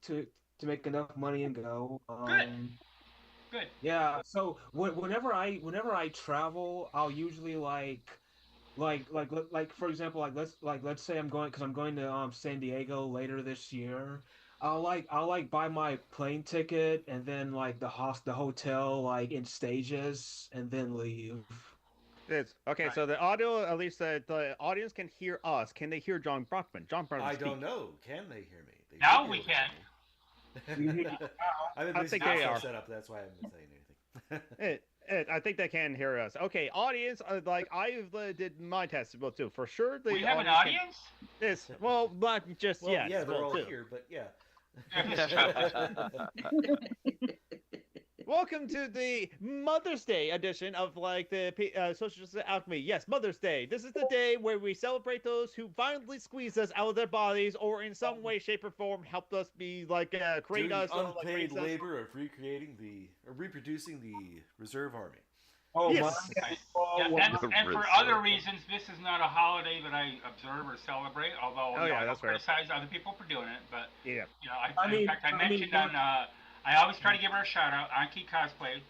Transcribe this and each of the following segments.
to make enough money and go. Good, good. Yeah. So whenever I travel, I'll usually like for example, let's say I'm going to San Diego later this year. I'll buy my plane ticket and then like the hotel like in stages and then leave. It's okay. Right. So the audio, at least the audience can hear us. Can they hear John Brockman? John Brockman, I don't speak. know. Can they hear me? They should Now be we able to hear can. me. You hear now? I'm in I basic think Now they we Wi-Fi are. can. setup. That's why I'm not saying anything. I think they can hear us. Okay, audience, like I did my test as well too. For sure, We the have an audience can. audience. This well, not just Well, yet yeah, as they're well all too. here, but yeah. That's true. Welcome to the Mother's Day edition of like the Social Justice Alchemy. Yes, Mother's Day. This is the day where we celebrate those who violently squeeze us out of their bodies, or in some way, shape, or form helped us be like create Doing the us, like unpaid raise us. labor of recreating or reproducing the reserve army. Oh my. Yes. Right. Oh, Yeah, wow. and for other reasons, this is not a holiday that I observe or celebrate. Although Oh yeah, I don't that's fair. criticize other people for doing it, but Yeah. in fact, I I mean, mentioned on. I always try to give her a shout out. Anki Cosplay,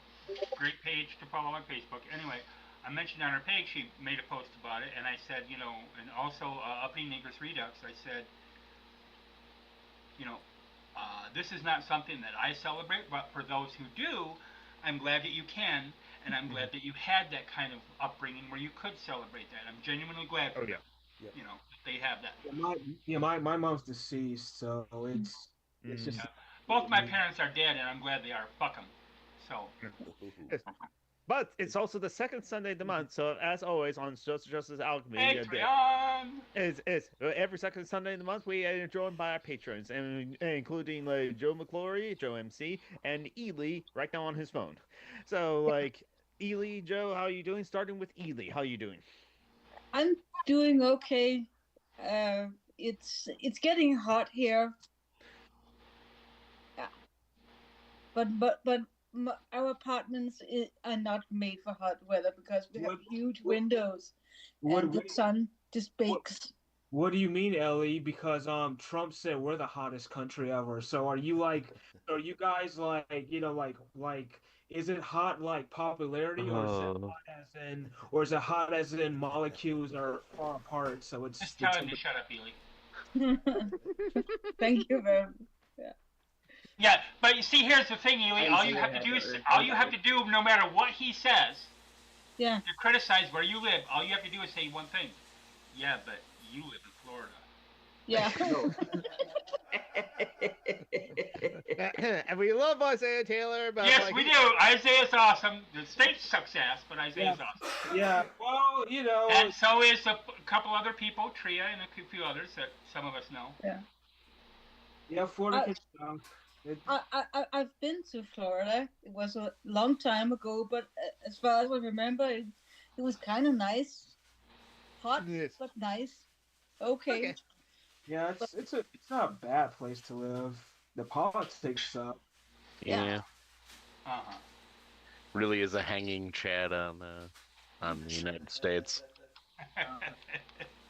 great page to follow on Facebook. Anyway, I mentioned on her page she made a post about it, and I said, and also Uppity Negress Redux. I said, you know, this is not something that I celebrate, but for those who do, I'm glad that you can, and I'm glad that you had that kind of upbringing where you could celebrate that. I'm genuinely glad Oh for yeah. them. Yep. That they have that. yeah, my mom's deceased, so it's Mm. just Yeah. Both my parents are dead, and I'm glad they are. Fuck them. So, Yes. But it's also the second Sunday of the month, so as always on Social Justice Alchemy, Patreon. is every second Sunday in the month we are joined by our patrons, and including like Joe McClory, Joe MC, and Ely right now on his phone. So like Ely, Joe, how are you doing? Starting with Ely, how are you doing? I'm doing okay. It's getting hot here. Yeah, but our are not made for hot weather because we have what huge what windows what and the sun just what, bakes. what do you mean, Ellie? Because Trump said we're the hottest country ever. So are you guys like is it hot like popularity or is it Oh, hot as in or is it hot as in molecules are far apart so it's Just the tell him to temperature? shut up, Ely. Thank you very much. Yeah. Yeah, but you see, here's the thing, Ely. I say that. All you have to do, no matter what he says, Yeah. to criticize where you live, all you have to do is say one thing. Yeah, but you live in Florida. Yeah. No. And we love Isaiah Taylor, but Yes, like we do. Isaiah's awesome. The state sucks ass, but Yeah. Isaiah's awesome. Yeah. Well, And so is a couple other people, Tria and a few others that some of us know. Yeah. yeah, Florida I, can suck. It, I've been to Florida. It was a long time ago, but as far as I remember, it was kind of nice. Hot, yes. but nice. Okay. Okay. yeah, it's not a bad place to live. The politics suck. Yeah. yeah. Uh huh. Really is a hanging chad on the United States.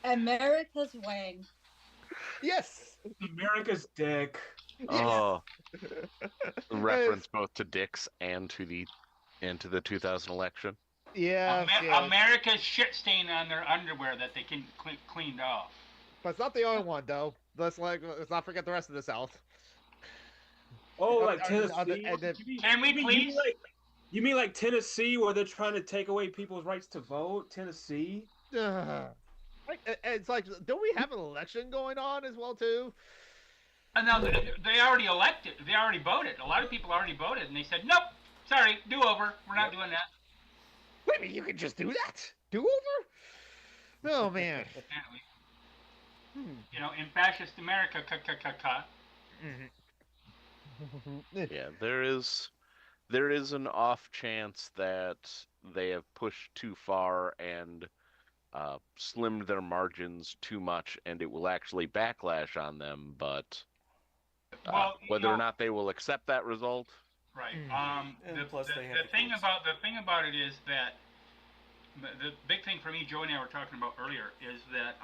America's wang. Yes. America's dick. Oh, reference both to Dix and to the 2000 election. Yeah, yeah. America's shit stain on their underwear that they can cleaned off. But it's not the only one though. Let's not forget the rest of the South. Oh, On- like on Tennessee? Can we please? You mean like Tennessee where they're trying to take away people's rights to vote? Tennessee? It's like, don't we have an election going on as well too? No, they already elected. They already voted. A lot of people already voted, and they said, "Nope, sorry, do over. We're not doing that." Wait a minute, you can just do that? Do over? Oh man. Apparently, Hmm. in fascist America, Mhm. Yeah, there is an off chance that they have pushed too far and slimmed their margins too much, and it will actually backlash on them. But well, whether or not they will accept that result, right. And plus they have the the thing courts. about it is that the big thing for me, Joe and I were talking about earlier, is that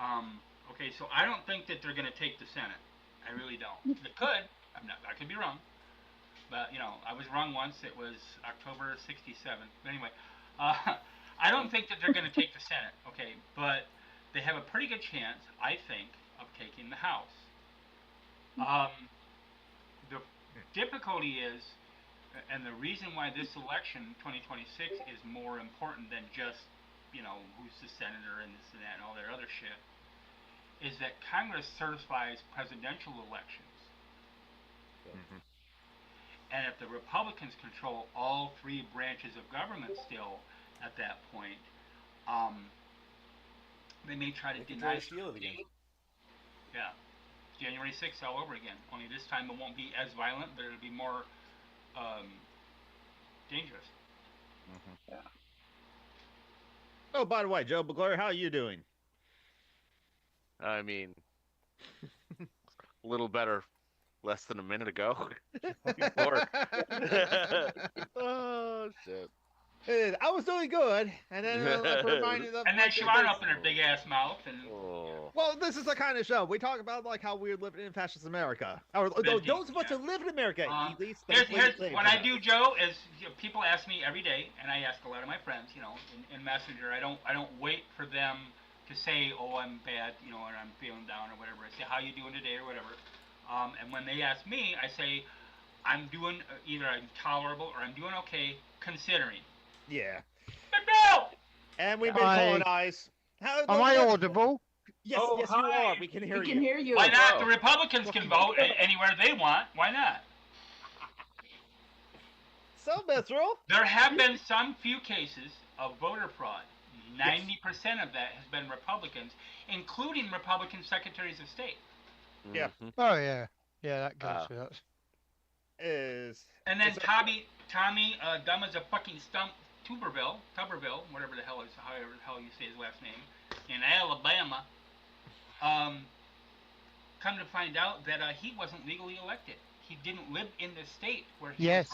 okay, so I don't think that they're going to take the Senate. I really don't. They could. I be wrong. But, I was wrong once. It was October 67. But anyway, I don't think that they're going to take the Senate, okay? But they have a pretty good chance, I think, of taking the House. The difficulty is, and the reason why this election, 2026, is more important than just, who's the senator and this and that and all their other shit, is that Congress certifies presidential elections. Mhm. And if the Republicans control all three branches of government still at that point, they may try to deny steal it again. Yeah. January 6th all over again. Only this time it won't be as violent, but it'll be more dangerous. Yeah. Oh, by the way, Joe Bagler, how are you doing? I mean, a little better less than a minute ago. Oh, shit. I was doing good, and then reminded of. And then Siobhan opened her big ass mouth, and. Oh. Well, this is the kind of show we talk about, like how we're living in fascist America, or those of us who live in America. At least here's what I do, Joe. Is people ask me every day, and I ask a lot of my friends, in Messenger. I don't wait for them to say, "Oh, I'm bad," or "I'm feeling down," or whatever. I say, "How you doing today?" or whatever. And when they ask me, I say, "I'm doing either I'm tolerable or I'm doing okay, considering." Yeah. But no! And we've been colonized. Am I audible? Yes, yes, you are. We can hear you. We can hear you. Why not? The Republicans can vote anywhere they want. Why not? So, Mithril. There have been some few cases of voter fraud. 90% of that has been Republicans, including Republican secretaries of state. Yeah. Oh, yeah. Yeah, that goes with that. And then Tommy, dumb as a fucking stump, Tuberville, whatever the hell is, however the hell you say his last name, in Alabama, come to find out that he wasn't legally elected. He didn't live in the state where he was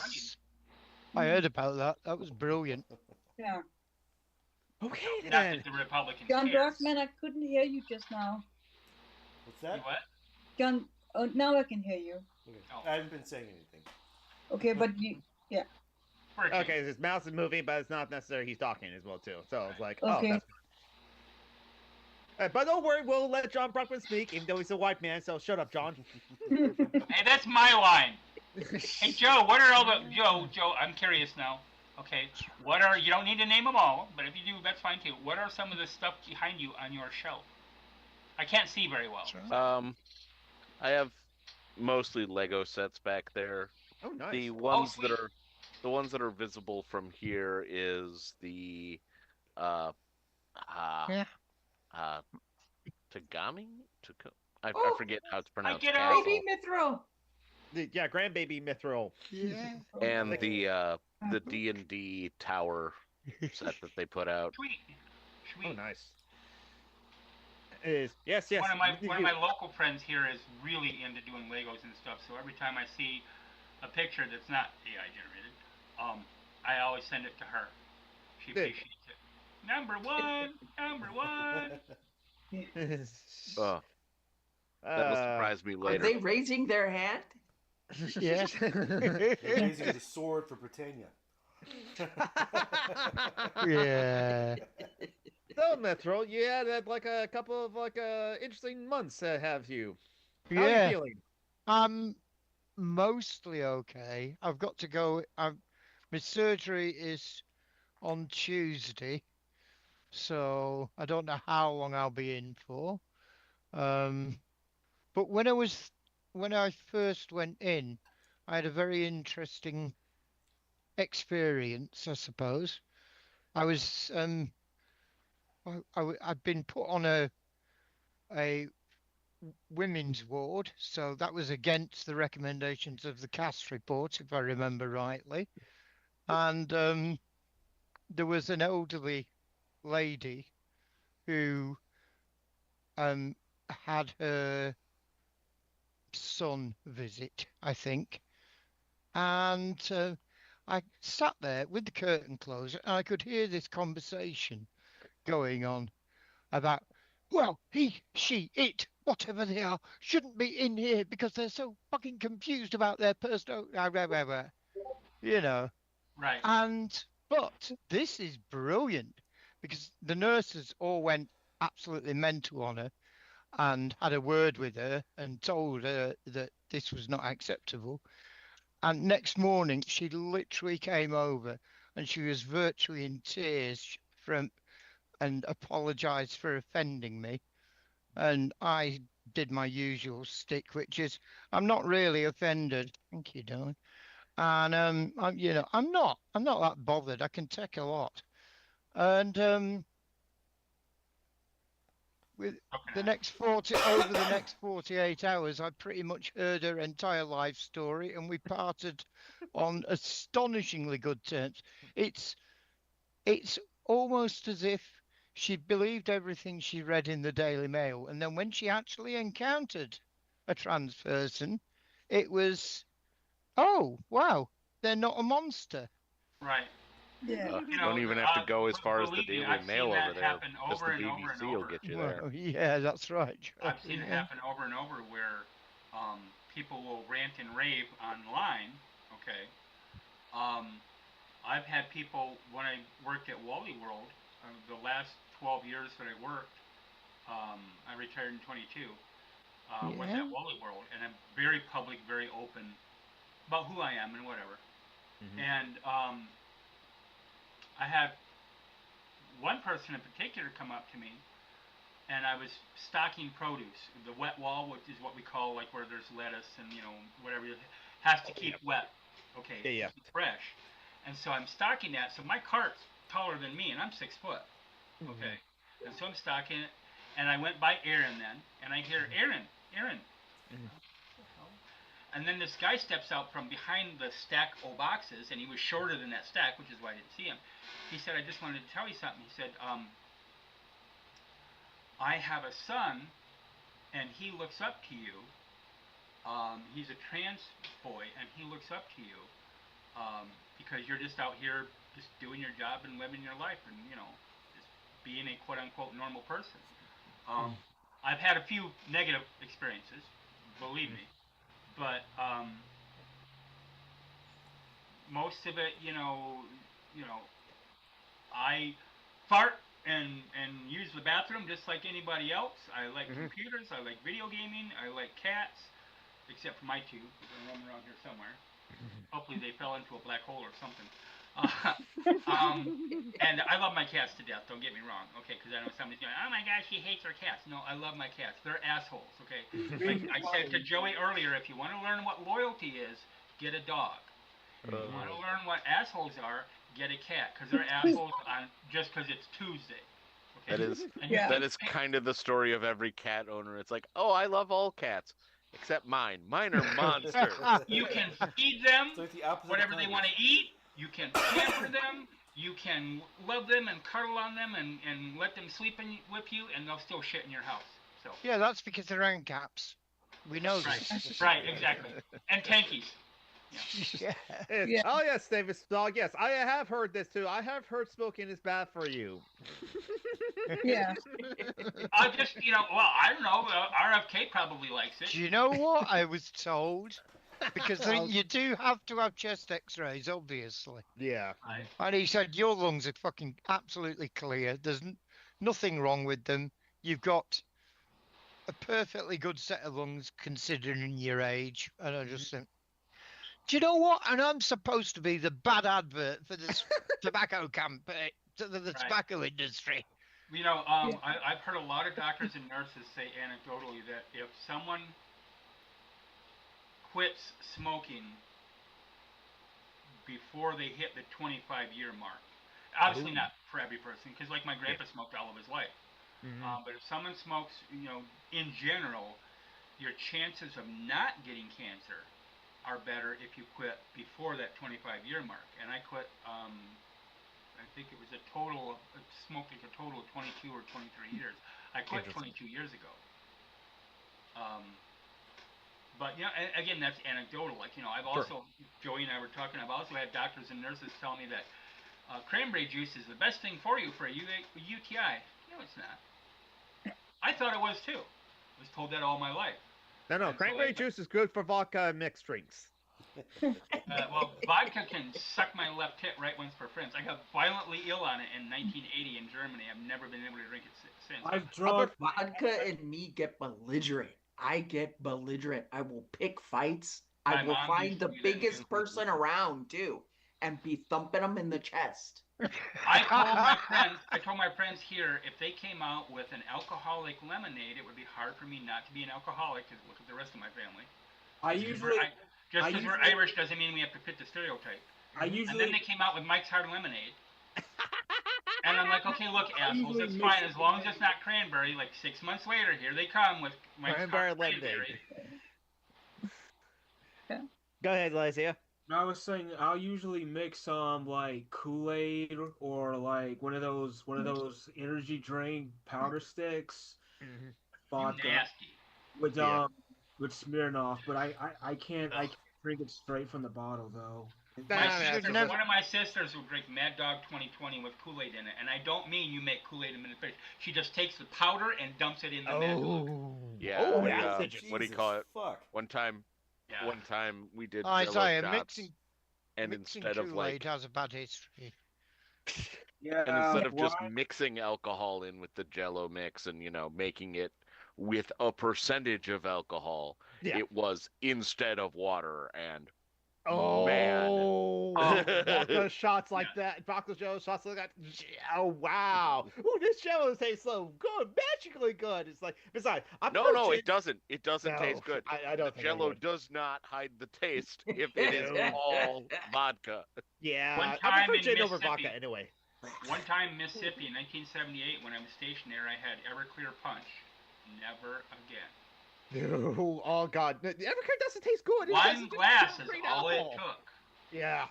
running. I heard about that. That was brilliant. Yeah. Okay, Not then. that the Republicans John care. Bergman, I couldn't hear you just now. What's that? What? John, oh, now I can hear you. Okay. Oh. I haven't been saying anything. Okay, but yeah. Okay, his mouth is moving, but it's not necessarily he's talking as well too. So it's like, Okay. oh, that's fine. But don't worry, we'll let John Brockman speak, even though he's a white man. So shut up, John. Hey, that's my line. Hey, Joe, what are all the Joe? I'm curious now. Okay, you don't need to name them all, but if you do, that's fine too. What are some of the stuff behind you on your shelf? I can't see very well. I have mostly Lego sets back there. Oh, nice. The ones that are visible from here is the Tagami? I forget how it's pronounced. I get castle. Baby Mithril. Yeah, grandbaby Mithril. Yeah. And the D&D tower set that they put out. Sweet. Oh, nice. Yes. One of my local friends here is really into doing Legos and stuff. So every time I see a picture that's not AI generated, I always send it to her. She appreciates it. Number one. That will surprise me Are later. they raising their hand? Yes. Raising the sword for Britannia. Yeah. So, Mithril, you had like a couple of interesting months, have you? How are Yeah. you feeling? I'm mostly okay. I've got to go. My surgery is on Tuesday, so I don't know how long I'll be in for. But when I first went in, I had a very interesting experience, I suppose. I was I'd been put on a women's ward, so that was against the recommendations of the cast report, if I remember rightly. And there was an elderly lady who had her son visit, I think, and I sat there with the curtain closed, and I could hear this conversation going on about, well, he, she, it whatever they are, shouldn't be in here because they're so fucking confused about their personal, you know. Right. But this is brilliant because the nurses all went absolutely mental on her and had a word with her and told her that this was not acceptable. And next morning, she literally came over and she was virtually in tears and apologized for offending me. And I did my usual stick, which is I'm not really offended. Thank you, darling. And I'm not that bothered. I can take a lot. And with the next 48 hours, I pretty much heard her entire life story, and we parted on astonishingly good terms. It's almost as if she believed everything she read in the Daily Mail, and then when she actually encountered a trans person, it was, oh wow, they're not a monster. Right. Yeah. You Don't know, even have to go as far as the believe me, Daily I've Mail seen over that there. happen Just over the and over and BBC will over. get you there. Well, yeah, that's right. I've seen it Yeah. happen over and over where people will rant and rave online. Okay. I've had people when I worked at Wally World. The last 12 years that I worked, I retired in 22. Was Yeah. at Wally World, and I'm very public, very open about who I am and whatever. Mhm. And I had one person in particular come up to me, and I was stocking produce. The wet wall, which is what we call like where there's lettuce and whatever, it has to keep wet, okay, Yeah. to keep fresh. And so I'm stocking that. So my cart's taller than me, and I'm 6 foot, okay. And so I'm stocking it, and I went by Aaron then, and I hear Aaron. Mhm. And then this guy steps out from behind the stack of boxes, and he was shorter than that stack, which is why I didn't see him. He said, "I just wanted to tell you something." He said, "I have a son, and he looks up to you. He's a trans boy, and he looks up to you because you're just out here just doing your job and living your life, and just being a quote unquote normal person." I've had a few negative experiences, believe me, but most of it, I fart and use the bathroom just like anybody else. I like computers. I like video gaming. I like cats, except for my two. They're roaming around here somewhere. Hopefully they fell into a black hole or something. And I love my cats to death. Don't get me wrong, okay? Because I know somebody's going, "Oh my gosh, she hates her cats." No, I love my cats. They're assholes, okay? Like I said to Joey earlier, if you want to learn what loyalty is, get a dog. If you want to learn what assholes are, get a cat, because they're assholes on just because it's Tuesday. Okay? That is kind of the story of every cat owner. It's like, oh, I love all cats except mine. Mine are monsters. You can feed them It's like the opposite whatever of they want to eat. You can pamper them. You can love them and cuddle on them and let them sleep with you, and they'll still shit in your house. So Yeah, that's because they're ANCAPs. We know this. right, exactly. And tankies. Yeah. Yeah. Oh yes, Davis dog. Yes, I have heard this too. I have heard smoking is bad for you. Yeah. I just, well, I don't know. RFK probably likes it. Do you know what I was told? Because you do have to have chest X-rays, obviously. Yeah. Right. And he said your lungs are fucking absolutely clear. There's nothing wrong with them. You've got a perfectly good set of lungs considering your age. And I just think, do you know what? And I'm supposed to be the bad advert for this tobacco campaign, the tobacco industry. I've heard a lot of doctors and nurses say anecdotally that if someone quits smoking before they hit the 25-year mark, obviously not for every person, because like my grandpa smoked all of his life. But if someone smokes, in general, your chances of not getting cancer are better if you quit before that 25-year mark. And I quit, I think it was smoked like a total of 22 or 23 years. I quit 22 years ago. But again, that's anecdotal. Like I've also, Joey and I were talking. I've also had doctors and nurses tell me that cranberry juice is the best thing for you for a UTI. No, it's not. I thought it was too. was told that all my life. No, And so cranberry I- juice is good for vodka mixed drinks. Well, vodka can suck my left tit right once for friends. I got violently ill on it in 1980 in Germany. I've never been able to drink it since. I've drunk. Vodka and me get belligerent. I get belligerent. I will pick fights. My I will mom find used to the do that biggest too. person around too, and be thumping them in the chest. I told my friends here, if they came out with an alcoholic lemonade, it would be hard for me not to be an alcoholic. Because look at the rest of my family. I usually. Just because we're Irish doesn't mean we have to fit the stereotype. And then they came out with Mike's Hard Lemonade. And I'm like, okay, look, assholes, it's fine as long as it's not cranberry. Like 6 months later, here they come with Mike's Cranberry Hard lemonade. Cranberry. Go ahead, Lysia. I was saying I'll usually mix like Kool-Aid or like one of those energy drink powder sticks, vodka Nasty. with Smirnoff, but I can't drink it straight from the bottle though. One of my sisters will drink Mad Dog 2020 with Kool-Aid in it, and I don't mean you make Kool-Aid in minute fish. She just takes the powder and dumps it in the Mad Dog. Yeah. Oh, What do you call it? Fuck. One time we did I Jello say shots, mixing and mixing instead of Kool-Aid has a bad history. Yeah, and instead of just mixing alcohol in with the Jello mix and making it with a percentage of alcohol, it was instead of water, and vodka shots like that, vodka Jello shots like that. Oh wow! Ooh, this Jello tastes so good, magically good. It's like, besides, no, it doesn't. It doesn't taste good. I don't the think Jello does not hide the taste if it is all vodka. Yeah, One I time prefer in gin over Mississippi- vodka anyway. One time in Mississippi in 1978, when I was stationed there, I had Everclear Punch. Never again. Oh god, Everclear doesn't taste good. It One doesn't glass taste is great all it alcohol. took. Yeah.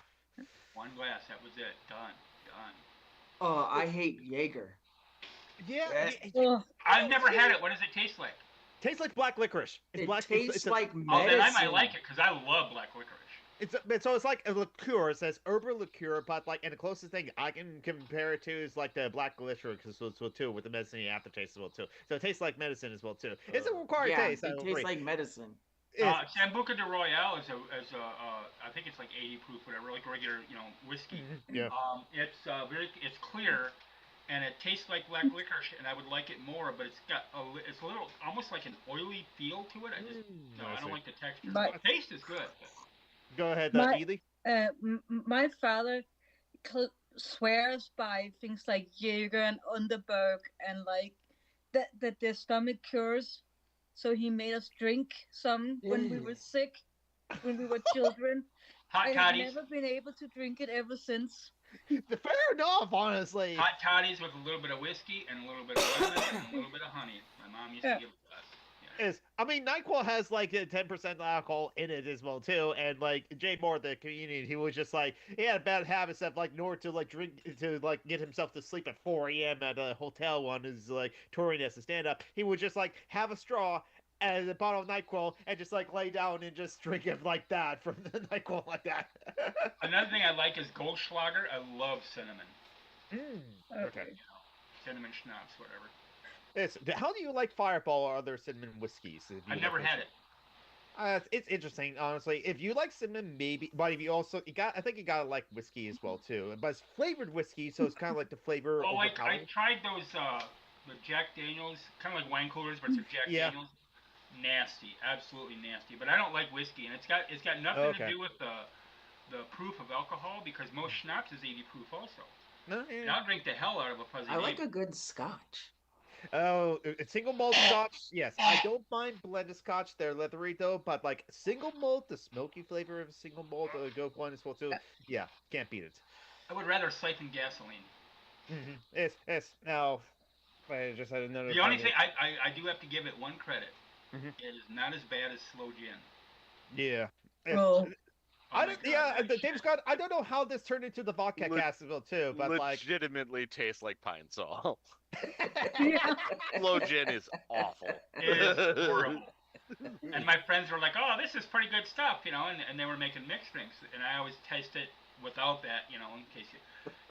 One glass, that was it. Done. Oh, I hate Jaeger. Yeah. Oh, I've never had it. What does it taste like? Tastes like black licorice. It black, tastes like medicine. Oh, then I might like it because I love black licorice. So it's like a liqueur. It says herbal liqueur, but and the closest thing I can compare it to is like the black licorice as well too, with the medicine aftertaste as well too. So it tastes like medicine as well too. It's a required taste. It tastes like medicine. Sambuca de Royale is I think it's like 80 proof, whatever, like regular whiskey. Yeah. It's clear, and it tastes like black licorice, and I would like it more, but it's a little almost like an oily feel to it. I don't like the texture. But- The taste is good. Go ahead, My- Ely. my father swears by things like Jaeger and Underberg and like that their stomach cures. So he made us drink some when we were sick, when we were children. Hot I have toddies. never been able to drink it ever since. Fair enough, honestly. Hot toddies with a little bit of whiskey and a little bit of lemon and a little bit of honey. My mom used to give it to us. NyQuil has like 10% alcohol in it as well too, and like Jay Moore, the comedian, he was just like he had bad habits of like nor to like drink to like get himself to sleep at 4 a.m. at a hotel on his like touring as a stand-up. He would just like have a straw and a bottle of NyQuil and just like lay down and just drink it like that from the NyQuil like that. Another thing I like is Goldschlager. I love cinnamon. Okay. Cinnamon schnapps, whatever. How do you like Fireball or other cinnamon whiskeys? I've never had it. It's interesting, honestly. If you like cinnamon, maybe, but if I think you gotta like whiskey as well too. But it's flavored whiskey, so it's kind of like the flavor. Oh, I tried those the Jack Daniels, kind of like wine coolers, but it's a Jack Daniels. Nasty, absolutely nasty. But I don't like whiskey, and it's got nothing to do with the proof of alcohol because most schnapps is 80 proof also. And I'll drink the hell out of a fuzzy. I like a good scotch. Oh, single malt scotch. Yes, I don't mind blended scotch. They're leathery though, but like single malt, the smoky flavor of a single malt, go one as well too. Yeah, can't beat it. I would rather siphon gasoline. It's now. I just had another. The only thing I do have to give it one credit. It is not as bad as slow gin. Yeah. Oh. Dave Scott, I don't know how this turned into the vodka cast as well too, but legitimately tastes like Pine Sol. Yeah. Slow gin is awful. It is horrible. And my friends were like, "Oh, this is pretty good stuff," and they were making mixed drinks, and I always taste it without that, in case you.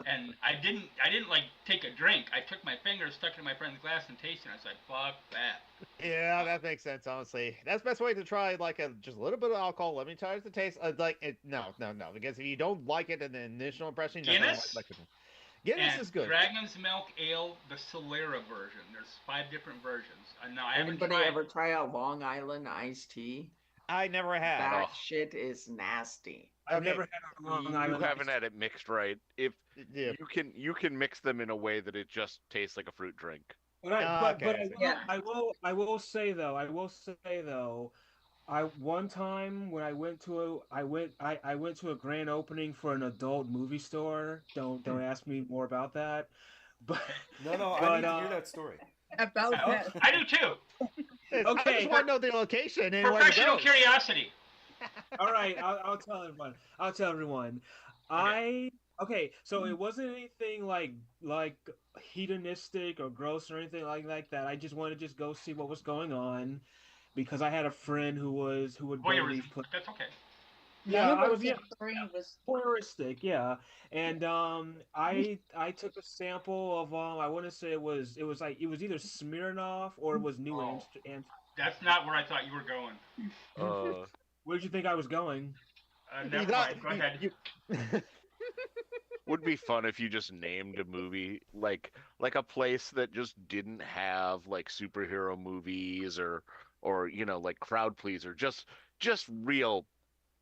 And I didn't like take a drink. I took my fingers, stuck it in my friend's glass, and tasted it. I was like, "Fuck that." Yeah, that makes sense. Honestly, that's the best way to try like just a little bit of alcohol. Let me try it to taste like it. No, because if you don't like it in the initial impression, you're not gonna Guinness? like it. Guinness And is good. Dragon's Milk Ale, the Solera version. There's 5 different versions. No, I haven't Anybody tried. ever try a Long Island iced tea? I never had. That shit is nasty. I've never had a Long You Island. haven't had it mixed right. If Yeah. you can mix them in a way that it just tastes like a fruit drink. But I will say though, one time when I went to a grand opening for an adult movie store. Don't ask me more about that. But No, I need to hear that story. About that. I do too. I just want to know the location and where to Professional go. curiosity. all right, I'll tell everyone. Okay, so it wasn't anything like hedonistic or gross or anything like that. I just wanted to just go see what was going on because I had a friend who would go to Voyeurism. these places. That's okay. Yeah, I was was voyeuristic, yeah. And I took a sample of I want to say it was either Smirnoff or it was New Amsterdam. That's not where I thought you were going. Where did you think I was going? Never mind. Go ahead. Would be fun if you just named a movie like a place that just didn't have like superhero movies or like crowd pleaser, just real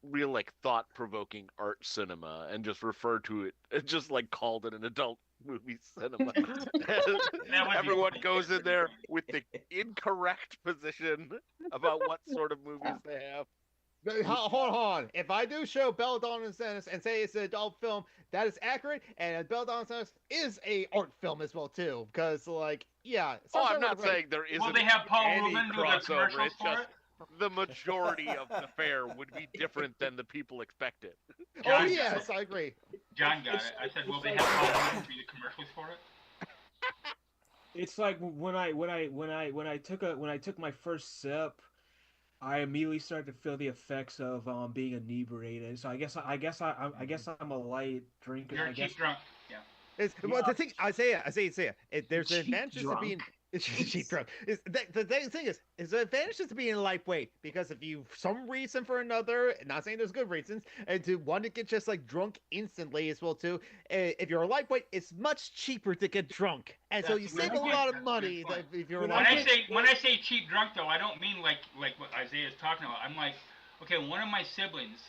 like thought-provoking art cinema, and just refer to it, just like called it an adult movie cinema. Everyone goes in there with the incorrect position about what sort of movies they have. Hold on. If I do show Belladonna and Dennis and say it's an adult film, that is accurate, and Belladonna and Dennis is a art film as well too. Because I'm not saying there isn't. Will they have Paul any Rubin do the crossover. commercials It's for just it? the majority of the fare would be different than the people expected. John, yes, I agree. John got it. I said, will they have Paul Rubin do the commercials for it? It's like when I took my first sip, I immediately started to feel the effects of being inebriated. So I guess I'm a light drinker. You're a cheap drunk. Yeah. Well, the thing I say it. There's an Cheap advantage to drunk. being cheap drunk. The thing is the advantage to being lightweight, because if you, for some reason for another, not saying there's good reasons, and to want to get just like drunk instantly as well too. If you're a lightweight, it's much cheaper to get drunk, and so you save a lot of money. If you're When I say cheap drunk though, I don't mean like what Isaiah's talking about. I'm like, okay, one of my siblings,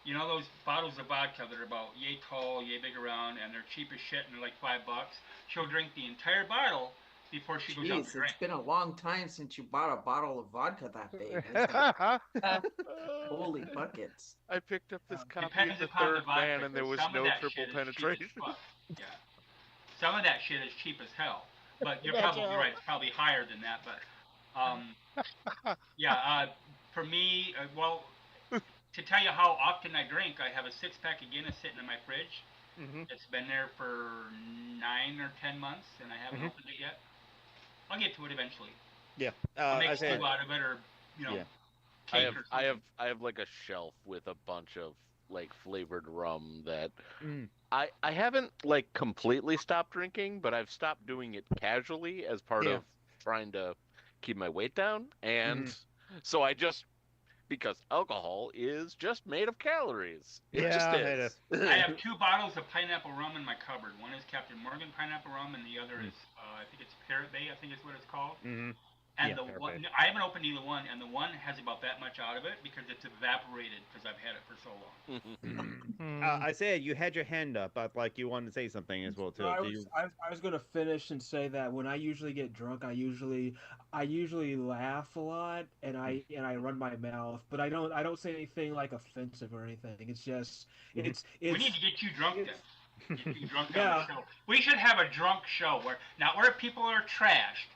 those bottles of vodka that are about yay tall, yay big around, and they're cheap as shit, and they're like $5. She'll drink the entire bottle before she goes out to Jeez, drink. it's been a long time since you bought a bottle of vodka that big. Holy buckets. I picked up this copy of Depends The upon Third the vodka, Man, and there was some of no that triple shit is cheap as penetration. fuck. Yeah. Some of that shit is cheap as hell. But you're probably right. It's probably higher than that. But for me, to tell you how often I drink, I have a 6-pack of Guinness sitting in my fridge. Mm-hmm. It's been there for 9 or 10 months, and I haven't opened it yet. I'll get to it eventually. Yeah. I'll make stew out of it, or cake or something. I have like a shelf with a bunch of like flavored rum that I haven't like completely stopped drinking, but I've stopped doing it casually as part of trying to keep my weight down, and so because alcohol is just made of calories. It just is. I have 2 bottles of pineapple rum in my cupboard. One is Captain Morgan pineapple rum, and the other is, I think it's Parrot Bay, I think is what it's called. Mm-hmm. And I haven't opened either one, and the one has about that much out of it because it's evaporated because I've had it for so long. Isaiah, you had your hand up, but like you wanted to say something as well too. No, I was gonna finish and say that when I usually get drunk, I usually laugh a lot and I run my mouth, but I don't say anything like offensive or anything. It's just we need to get you drunk then. Get you drunk on the show. We should have a drunk show where people are trashed,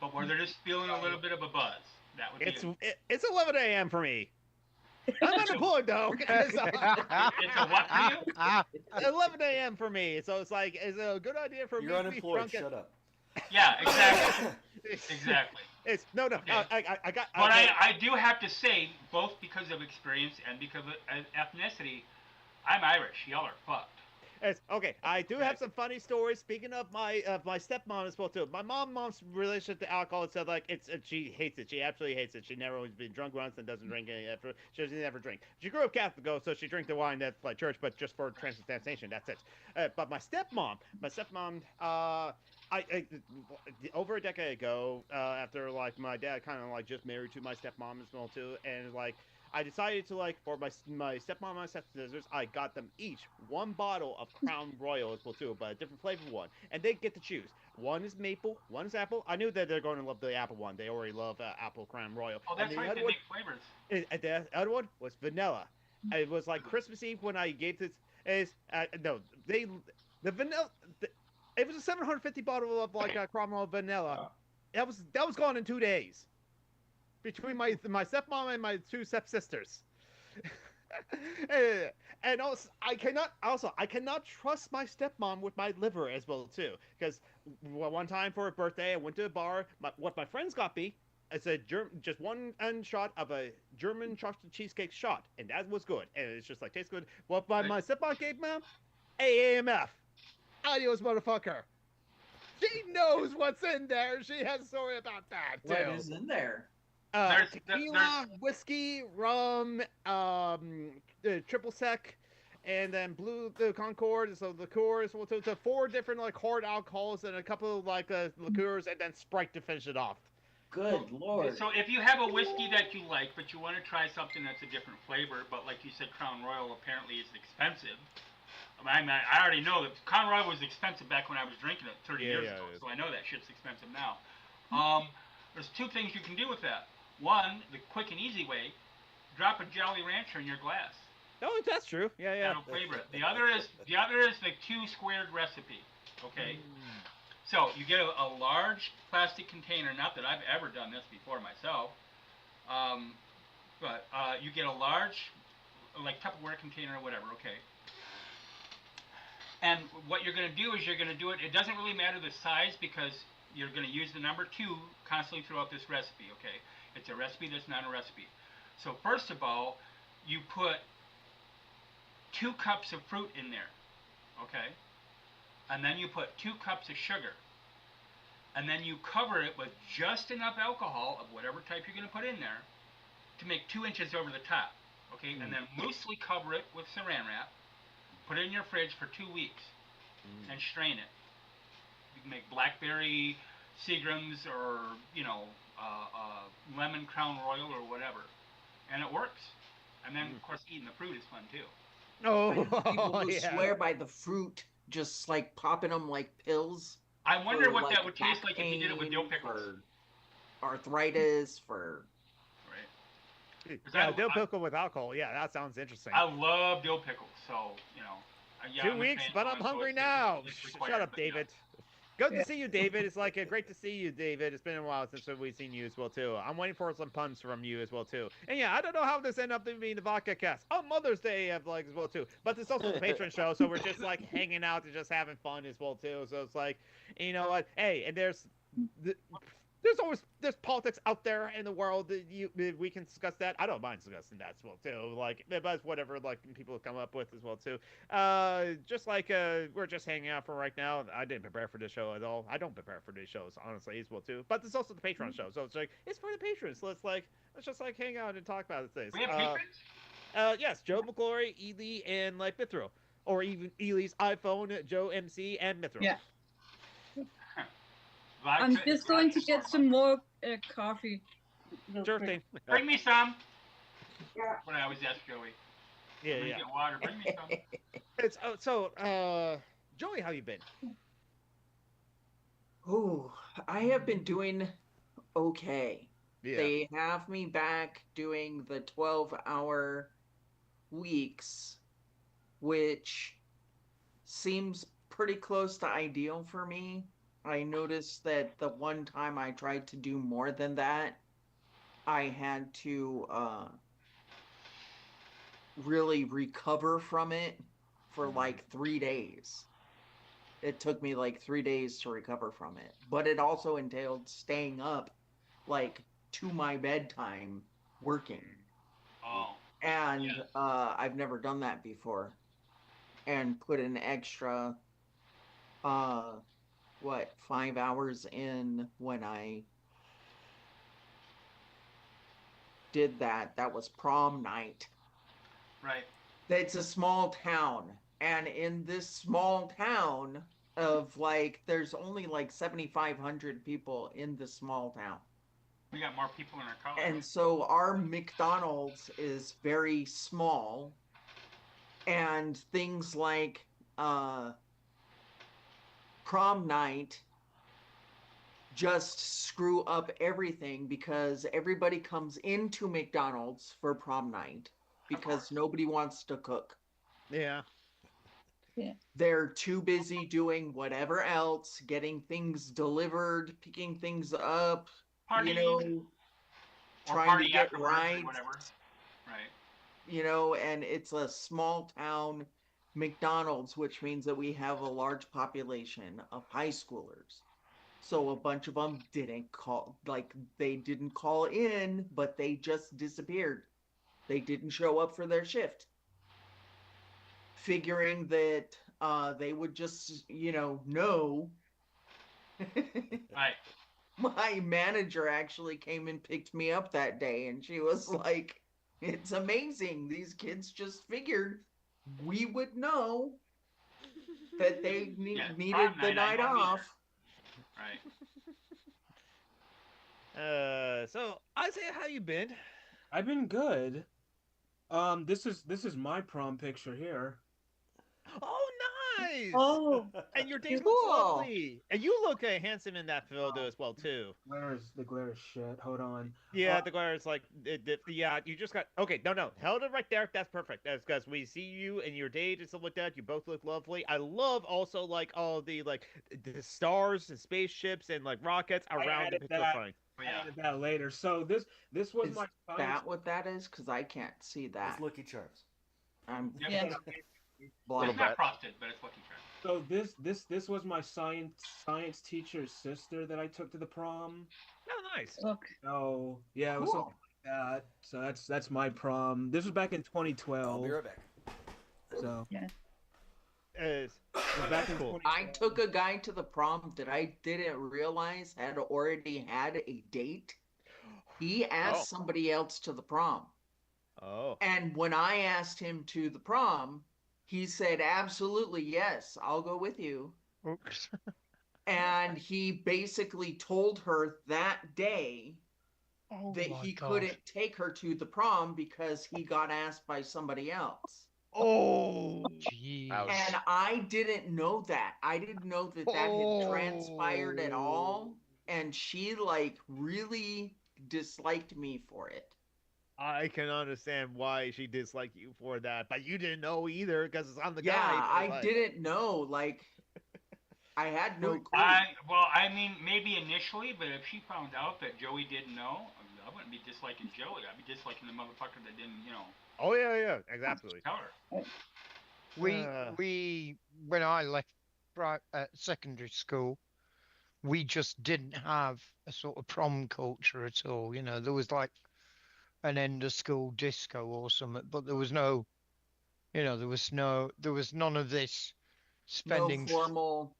but where they're just feeling a little bit of a buzz. That would be it's 11 a.m. for me. I'm unemployed though. It's a what for you? 11 a.m. for me, so it's a good idea for me You're to be unemployed. drunk. Shut up. Yeah, exactly. Exactly. It's no. Okay. I got. But I do have to say, both because of experience and because of ethnicity, I'm Irish. Y'all are fucked. It's okay. I do have some funny stories. Speaking of my stepmom as well too. My mom's relationship to alcohol and stuff like she hates it. She absolutely hates it. She never has been drunk once and doesn't drink any ever. She doesn't ever drink. She grew up Catholic though, so she drank the wine at like church, but just for transubstantiation. That's it. But my stepmom, over a decade ago, after like my dad kind of like just married to my stepmom as well too, and like I decided to like for my stepmom and my stepsisters, I got them each one bottle of Crown Royal as well too, but a different flavor one, and they get to choose. One is maple, one is apple. I knew that they're going to love the apple one. They already love apple Crown Royal. Oh, that's right. They make flavors. The other one was vanilla. It was like Christmas Eve when I gave this. No, the vanilla. It was a 750 bottle of like Crown Royal vanilla. That was gone in 2 days. Between my stepmom and my two stepsisters. And also I cannot trust my stepmom with my liver as well too, because one time for a birthday I went to a bar. What my friends got me is just one shot of a German chocolate cheesecake shot, and that was good, and it's just like tastes good. What my stepmom gave me, AAMF, adios motherfucker. She knows what's in there. She has a story about that too. What is in there? Tequila, whiskey, rum, triple sec, and then blue the Concord. So liqueurs. So it's 4 different like hard alcohols and a couple of like liqueurs, and then Sprite to finish it off. Good lord. So if you have a whiskey that you like, but you want to try something that's a different flavor, but like you said, Crown Royal apparently is expensive. I mean, I already know that Crown Royal was expensive back when I was drinking it 30 years ago, so I know that shit's expensive now. There's 2 things you can do with that. One, the quick and easy way, drop a Jolly Rancher in your glass. Oh, that's true. Yeah. That'll flavor it. The other is the 2 squared recipe. Okay. So you get a large plastic container. Not that I've ever done this before myself, but you get a large, like Tupperware container or whatever. Okay. And what you're going to do is you're going to do it. It doesn't really matter the size because you're going to use the number 2 constantly throughout this recipe. Okay. It's a recipe that's not a recipe. So first of all, you put 2 cups of fruit in there, okay? And then you put 2 cups of sugar. And then you cover it with just enough alcohol of whatever type you're going to put in there to make 2 inches over the top, okay? And then loosely cover it with saran wrap. Put it in your fridge for 2 weeks and strain it. You can make blackberry Seagrams or, lemon Crown Royal or whatever. And it works. And then, of course, eating the fruit is fun, too. Oh, people who swear by the fruit, just like popping them like pills. I wonder what that would taste like if you did it with dill pickles. For arthritis, for... Right. Yeah, dill pickle with alcohol. Yeah, that sounds interesting. I love dill pickles, so, Yeah, 2 weeks, but I'm hungry now. Shut up, David. Good to see you, David. It's like great to see you, David. It's been a while since we've seen you as well too. I'm waiting for some puns from you as well too. And yeah, I don't know how this ended up being the vodka cast on Mother's Day as well too. But it's also the patron show, so we're just like hanging out and just having fun as well too. So it's like, you know what? Hey, and there's politics out there in the world that we can discuss that. I don't mind discussing that as well too. Like, but whatever like people come up with as well too. Just like we're just hanging out for right now. I didn't prepare for this show at all. I don't prepare for these shows honestly as well too. But it's also the Patreon show, so it's like it's for the patrons. So let's just like hang out and talk about things. We have patrons? Yes, Joe McGlory, Ely, and like Mithro, or even Ely's iPhone, Joe MC, and Mithro. Yeah. I'm just going to get some more coffee. Sure thing. Bring me some. Yeah. When I always ask Joey. Yeah. Get water. Bring me some. Joey, how you been? Oh, I have been doing okay. Yeah. They have me back doing the 12-hour weeks, which seems pretty close to ideal for me. I noticed that the one time I tried to do more than that, I had to really recover from it for like 3 days. It took me like 3 days to recover from it. But it also entailed staying up like to my bedtime working. Oh. And Yes. I've never done that before. And put an extra, 5 hours in when I did that. That was prom night. Right. It's a small town. And in this small town of there's only 7,500 people in this small town. We got more people in our college. And so our McDonald's is very small. And things like prom night just screw up everything because everybody comes into McDonald's for prom night because nobody wants to cook. Yeah. They're too busy doing whatever else, getting things delivered, picking things up, Party. trying to get right. Whatever. Right. And it's a small town McDonald's, which means that we have a large population of high schoolers. So a bunch of them didn't call in, but they just disappeared. They didn't show up for their shift. Figuring that they would just, know. Right. My manager actually came and picked me up that day, and she was like, it's amazing. These kids just figured we would know that they needed the night off. Right. So Isaiah, how you been? I've been good. This is my prom picture here. Oh, nice. Oh, And your date looks cool. lovely. And you look handsome in that photo as well too. The glare is shit. Hold on. Yeah, the glare is yeah. You just got No, held it right there. That's perfect. That's because we see you and your date and stuff like that. You both look lovely. I love also all the the stars and spaceships and rockets around the picture frame. I added that later. So this was Is my that what that is? Because I can't see that. It's Lucky Charms. yeah. It's not frosted, but it's Lucky Charms. So this was my science teacher's sister that I took to the prom. Oh, nice. Look. Oh yeah, it was something like that. So that's my prom. This was back in 2012. I'll be right back. So Yeah. It was back in cool. 2012. I took a guy to the prom that I didn't realize had already had a date. He asked somebody else to the prom. Oh. And when I asked him to the prom, he said, absolutely, yes, I'll go with you. Oops. And he basically told her that day that he couldn't take her to the prom because he got asked by somebody else. Oh, jeez. And I didn't know that. I didn't know that had transpired at all. And she really disliked me for it. I can understand why she disliked you for that, but you didn't know either because it's on the Yeah, guy. I didn't know. I had no clue. I mean, maybe initially, but if she found out that Joey didn't know, I wouldn't be disliking Joey. I'd be disliking the motherfucker that didn't, Oh yeah, exactly. tell her. We when I left secondary school, we just didn't have a sort of prom culture at all. There was an end of school disco or something, but there was no, there was none of this spending. No formal.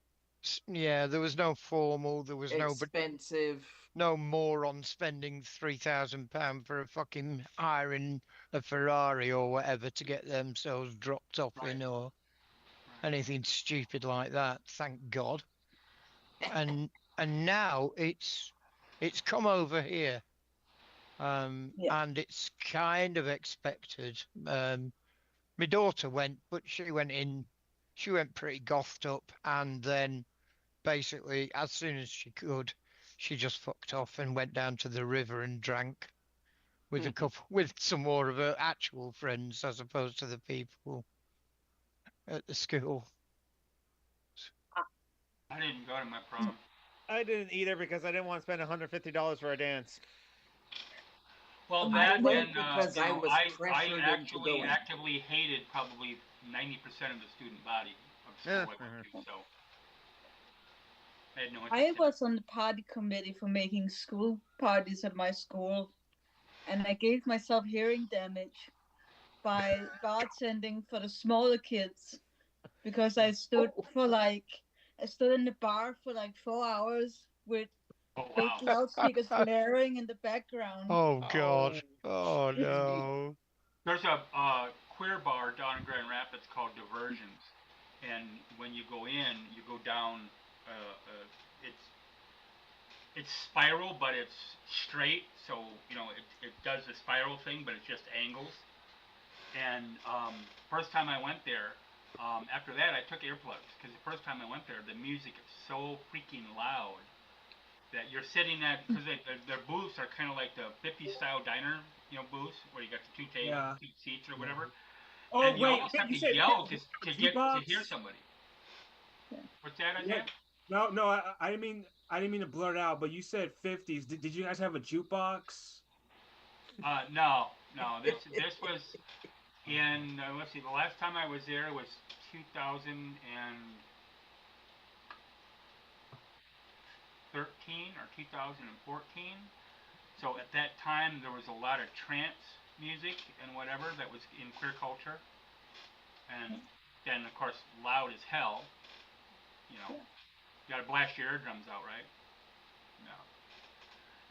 Yeah, there was no formal. There was expensive. no moron spending £3,000 for a fucking hiring a Ferrari or whatever to get themselves dropped off in or anything stupid like that. Thank God. And now it's come over here. And it's kind of expected. My daughter went, but she went pretty gothed up, and then basically as soon as she could, she just fucked off and went down to the river and drank with with some more of her actual friends as opposed to the people at the school. I didn't go to my prom. I didn't either because I didn't want to spend $150 for a dance. Well, I that went and because I was pressured into actually going. actively hated probably 90% of the student body of school I went to. So I had no I interest in it. was on the party committee for making school parties at my school, and I gave myself hearing damage by bartending for the smaller kids because I stood I stood in the bar for like 4 hours with Oh big wow. loudspeakers blaring in the background. Oh God. Oh, Oh no. There's a queer bar down in Grand Rapids called Diversions, and when you go in, you go down. It's spiral, but it's straight. So it does the spiral thing, but it's just angles. And first time I went there, after that I took earplugs because the first time I went there, the music is so freaking loud that you're sitting at because their booths are kind of like the 50s style diner, booths where you got the two tables, Yeah. two seats or whatever, Oh and you wait, almost have you to said yell to get to hear jukebox? somebody. What's that, Yeah. Isaiah? No, I didn't mean to blurt out, but you said 50s. Did you guys have a jukebox? No, no. This was in let's see. The last time I was there was 2013 or 2014. So at that time there was a lot of trance music and whatever that was in queer culture, and then of course loud as hell. You know, you got to blast your eardrums out, right? No.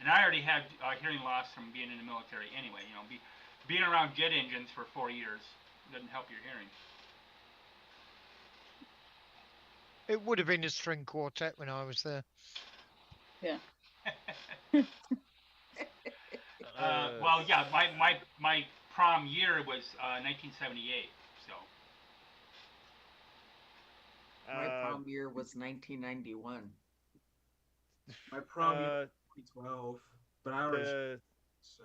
And I already had hearing loss from being in the military anyway. Being around jet engines for 4 years doesn't help your hearing. It would have been a string quartet when I was there. Yeah. Well, yeah, my prom year was 1978. So My prom year was 1991. My prom year uh, 2012, but I already the so.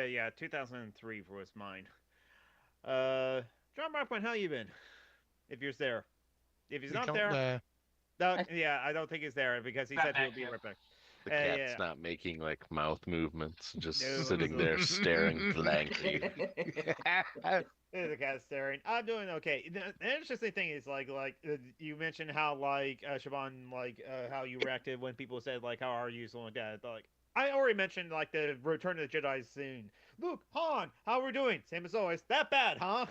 yeah, 2003 was mine. John Markman, how you been? If you're there, if he's We not got there, there. no, yeah, I don't think he's there because he Not said he'll back be yet. right back. The cat's Yeah. not making like mouth movements, just No. sitting there staring blankly. There's a cat staring. I'm doing okay. The interesting thing is you mentioned how Siobhan how you reacted when people said like how are you something like that. Like I already mentioned like the Return of the Jedi scene. Luke, Han, how we're doing? Same as always. That bad, huh?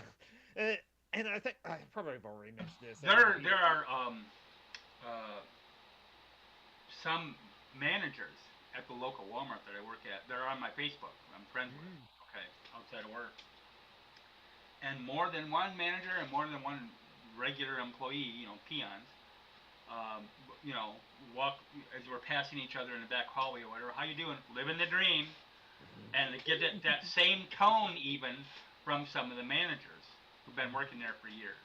Uh, and I think I probably have already mentioned this. There are uh, some managers at the local Walmart that I work at. They're on my Facebook. I'm friends with. Okay, outside of work. And more than one manager and more than one regular employee, peons, um, you know, walk as we're passing each other in the back hallway or whatever. How you doing? Living the dream. And they get that same tone even from some of the managers who've been working there for years.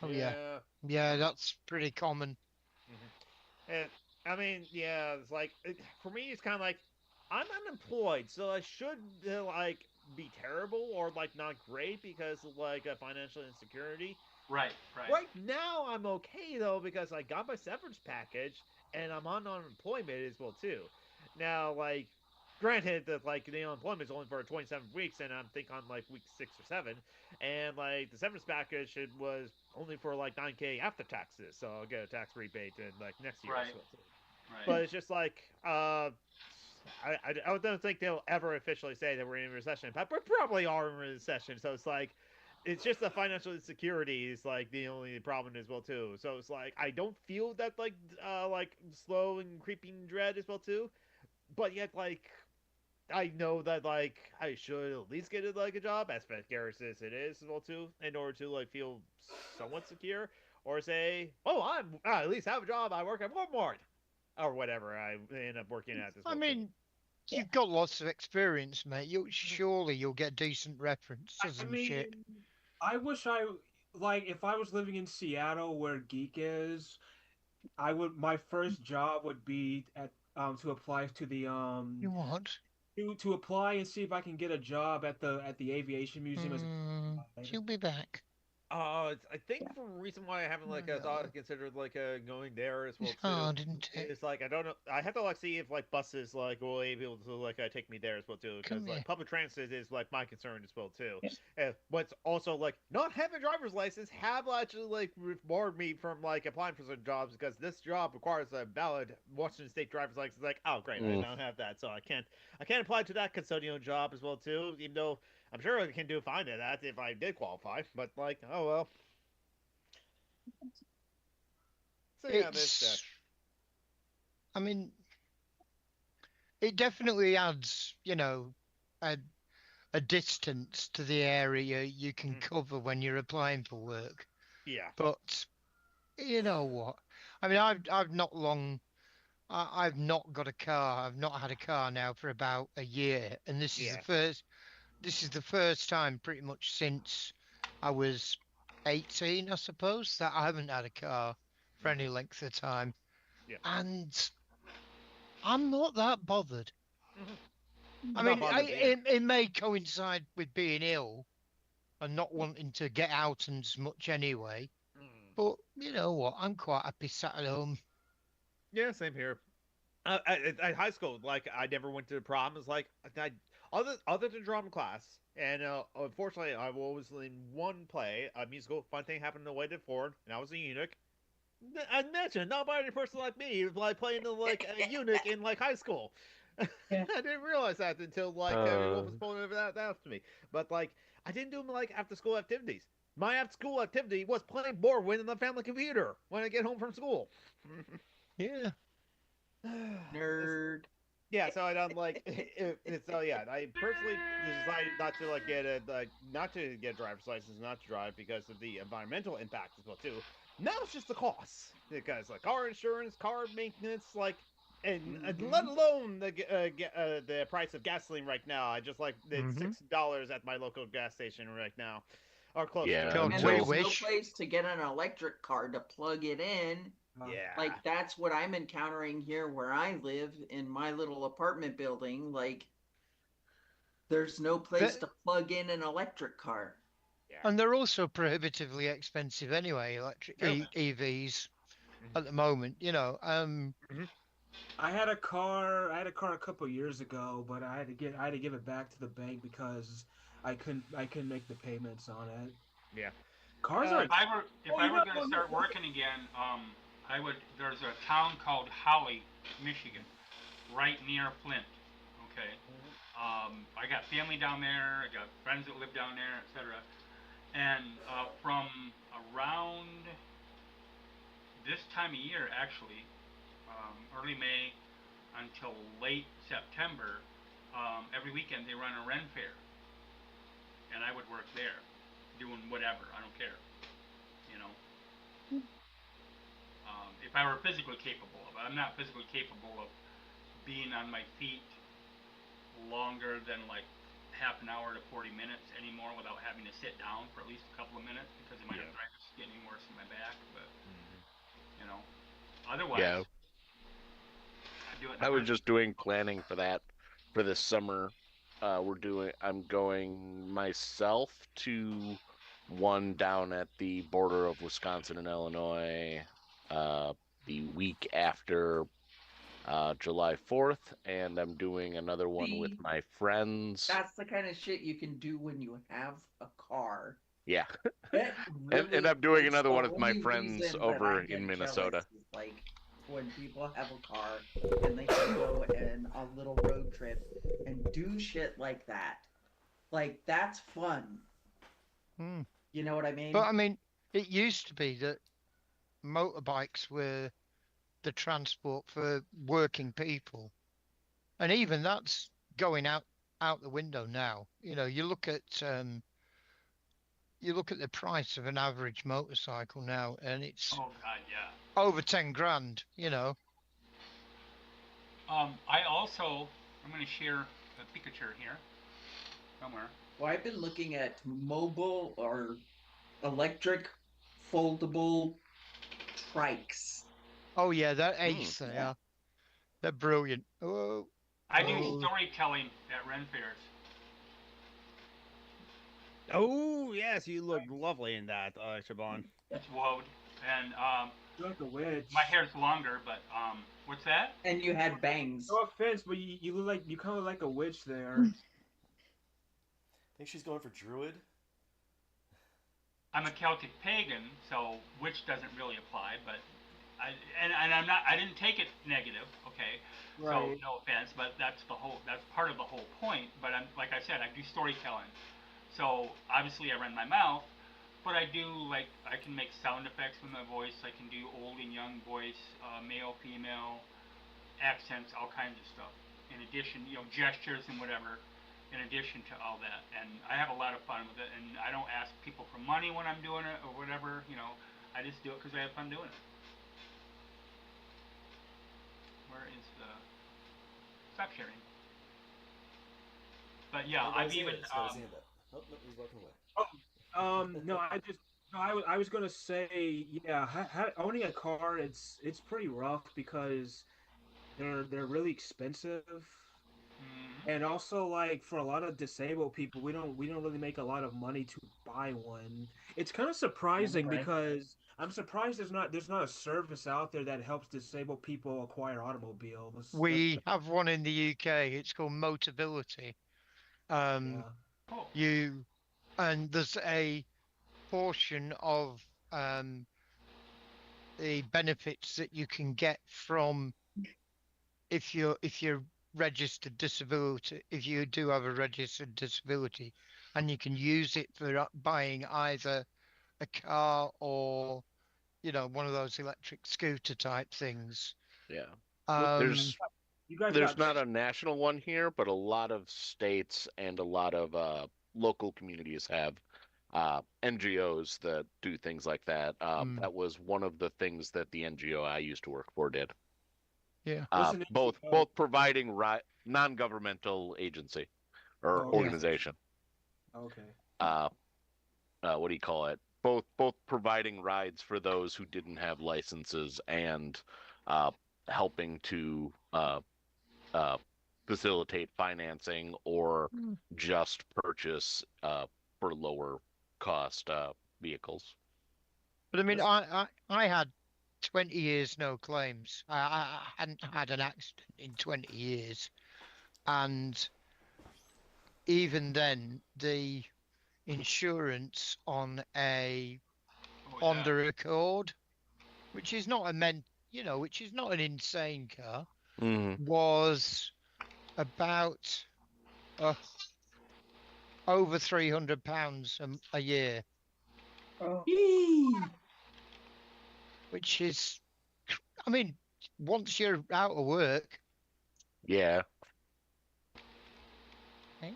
Oh yeah. Yeah, that's pretty common. And I mean, yeah, it's like for me, it's kind of like I'm unemployed, so I should be terrible or like not great because of financial insecurity. Right. Right now, I'm okay though because I got my severance package and I'm on unemployment as well too. Now, granted that the unemployment is only for 27 weeks, and I'm think on week 6 or 7, and the severance package was only for 9K after taxes, so I'll get a tax rebate in next year. Right. As well, too. Right. But it's just I don't think they'll ever officially say that we're in a recession, but we probably are in a recession. So it's just the financial insecurity is the only problem as well too. So it's I don't feel that slow and creeping dread as well too, but yet I know that I should at least get a job as precarious as it is as well too, in order to feel somewhat secure, or say, oh, I at least have a job. I work at Walmart or whatever I end up working at this. I mean, you've got lots of experience, mate. Surely you'll get decent references and shit. I wish if I was living in Seattle where Geek is, my first job would be to apply to the You what? to apply and see if I can get a job at the aviation museum as She'll be back. I think the reason why I haven't like thought of considered like going there as well It's too hard, isn't it? is like I don't know. I have to like see if like buses like will be able to like take me there as well too because Come like here. public transit is like my concern as well too. Yeah. And what's also like not having a driver's license have actually like barred me from like applying for some jobs because this job requires a valid Washington State driver's license. Like oh great, I don't have that, so I can't apply to that custodial job as well too. Even though I'm sure I can do fine at that if I did qualify, but like oh well. So yeah, there's that. It's, I mean, it definitely adds, a a distance to the area you can cover when you're applying for work. Yeah. But you know what? I mean, I've not long. I've not got a car. I've not had a car now for about a year, and this is Yeah. the first. This is the first time, pretty much since I was 18, I suppose, that I haven't had a car for any length of time. Yeah. And I'm not that bothered. I I'm mean, not bothered either. it may coincide with being ill and not wanting to get out as much anyway. But you know what? I'm quite happy sat at home. Yeah, same here. At high school, like I never went to the prom. It's like other than drama class, and unfortunately, I was in one play, a musical. Fun thing happened the way before, and I was a eunuch. I imagine not by any person like me, like playing the like a eunuch in like high school. Yeah. I didn't realize that until like everyone was pulling over that after me. But like I didn't do them like after school activities. My after school activity was playing Morrowind on the family computer when I get home from school. Yeah. Nerd. Yeah, so I don't like so yeah, I personally decided not to like get a not to get a driver's license, not to drive because of the environmental impact as well too. Now it's just the cost because like car insurance, car maintenance, like and let alone the price of gasoline right now. I just like it's $6 at my local gas station right now, or close to it. God, And we there's no wish. place to get an electric car to plug it in. Yeah, Like that's what I'm encountering here where I live in my little apartment building. Like there's no place to plug in an electric car. And they're also prohibitively expensive anyway, electric EVs at the moment, I had a car a couple years ago, but I had to give it back to the bank because I couldn't make the payments on it. Yeah. Cars are If I were going to start working again, there's a town called Holly, Michigan, right near Flint. Okay. I got family down there. I got friends that live down there, etc. And from around this time of year, actually, early May until late September, every weekend they run a Ren Fair, and I would work there, doing whatever. I don't care, you know. If I were physically capable of it, I'm not physically capable of being on my feet longer than like half an hour to 40 minutes anymore without having to sit down for at least a couple of minutes because of my arthritis getting worse in my back. But you know, otherwise, I do it. I was just doing planning for that for this summer. I'm going myself to one down at the border of Wisconsin and Illinois the week after July 4th, and I'm doing another one with my friends. That's the kind of shit you can do when you have a car. Yeah. Really, and I'm doing another one with my friends over in Minnesota. Like when people have a car and they can go in a little road trip and do shit like that. Like that's fun. You know what I mean? But I mean, it used to be that motorbikes were the transport for working people, and even that's going out the window now. You look at the price of an average motorcycle now, and it's over 10 grand. I'm going to share a picture here somewhere. Well, I've been looking at mobile or electric foldable trikes. Oh yeah, they're ace. They are. They're brilliant. Oh. I do storytelling at Ren Fairs. Oh yes, you look lovely in that, Siobhan. It's woad, and You're like a witch. my hair's longer, but what's that? And you had bangs. No offense, but you look like you kind of like a witch there. I think she's going for druid. I'm a Celtic pagan, so witch doesn't really apply, but I didn't take it negative, okay? So Right. no offense, but that's part of the whole point. But like I said, I do storytelling, so obviously I run my mouth, but I do I can make sound effects with my voice. I can do old and young voice, male, female, accents, all kinds of stuff. In addition, gestures and whatever. In addition to all that, and I have a lot of fun with it. And I don't ask people for money when I'm doing it or whatever. I just do it because I have fun doing it. Where is the stop sharing? But yeah, I've even He's got his hand up. Oh, no, he's walking away. No, I was gonna say, yeah, owning a car, it's pretty rough because they're really expensive, and also like for a lot of disabled people, we don't really make a lot of money to buy one. It's kind of surprising Right. because I'm surprised there's not a service out there that helps disabled people acquire automobiles. We have one in the UK. It's called Motability. Yeah. There's a portion of the benefits that you can get from if you're registered disability, if you do have a registered disability, and you can use it for buying either a car or one of those electric scooter type things. Yeah. Um, You guys There's got not a national one here, but a lot of states and a lot of local communities have NGOs that do things like that. That was one of the things that the NGO I used to work for did. yeah. Listen, Both providing non-governmental agency or Oh, organization. Okay. What do you call it? Both providing rides for those who didn't have licenses and helping to facilitate financing or just purchase for lower cost vehicles. But I mean, I had 20 years no claims. I hadn't had an accident in 20 years, and even then, the insurance on a Honda Accord, which is not which is not an insane car, was about over £300 a year. Oh. Which is, I mean, once you're out of work. Yeah. Okay.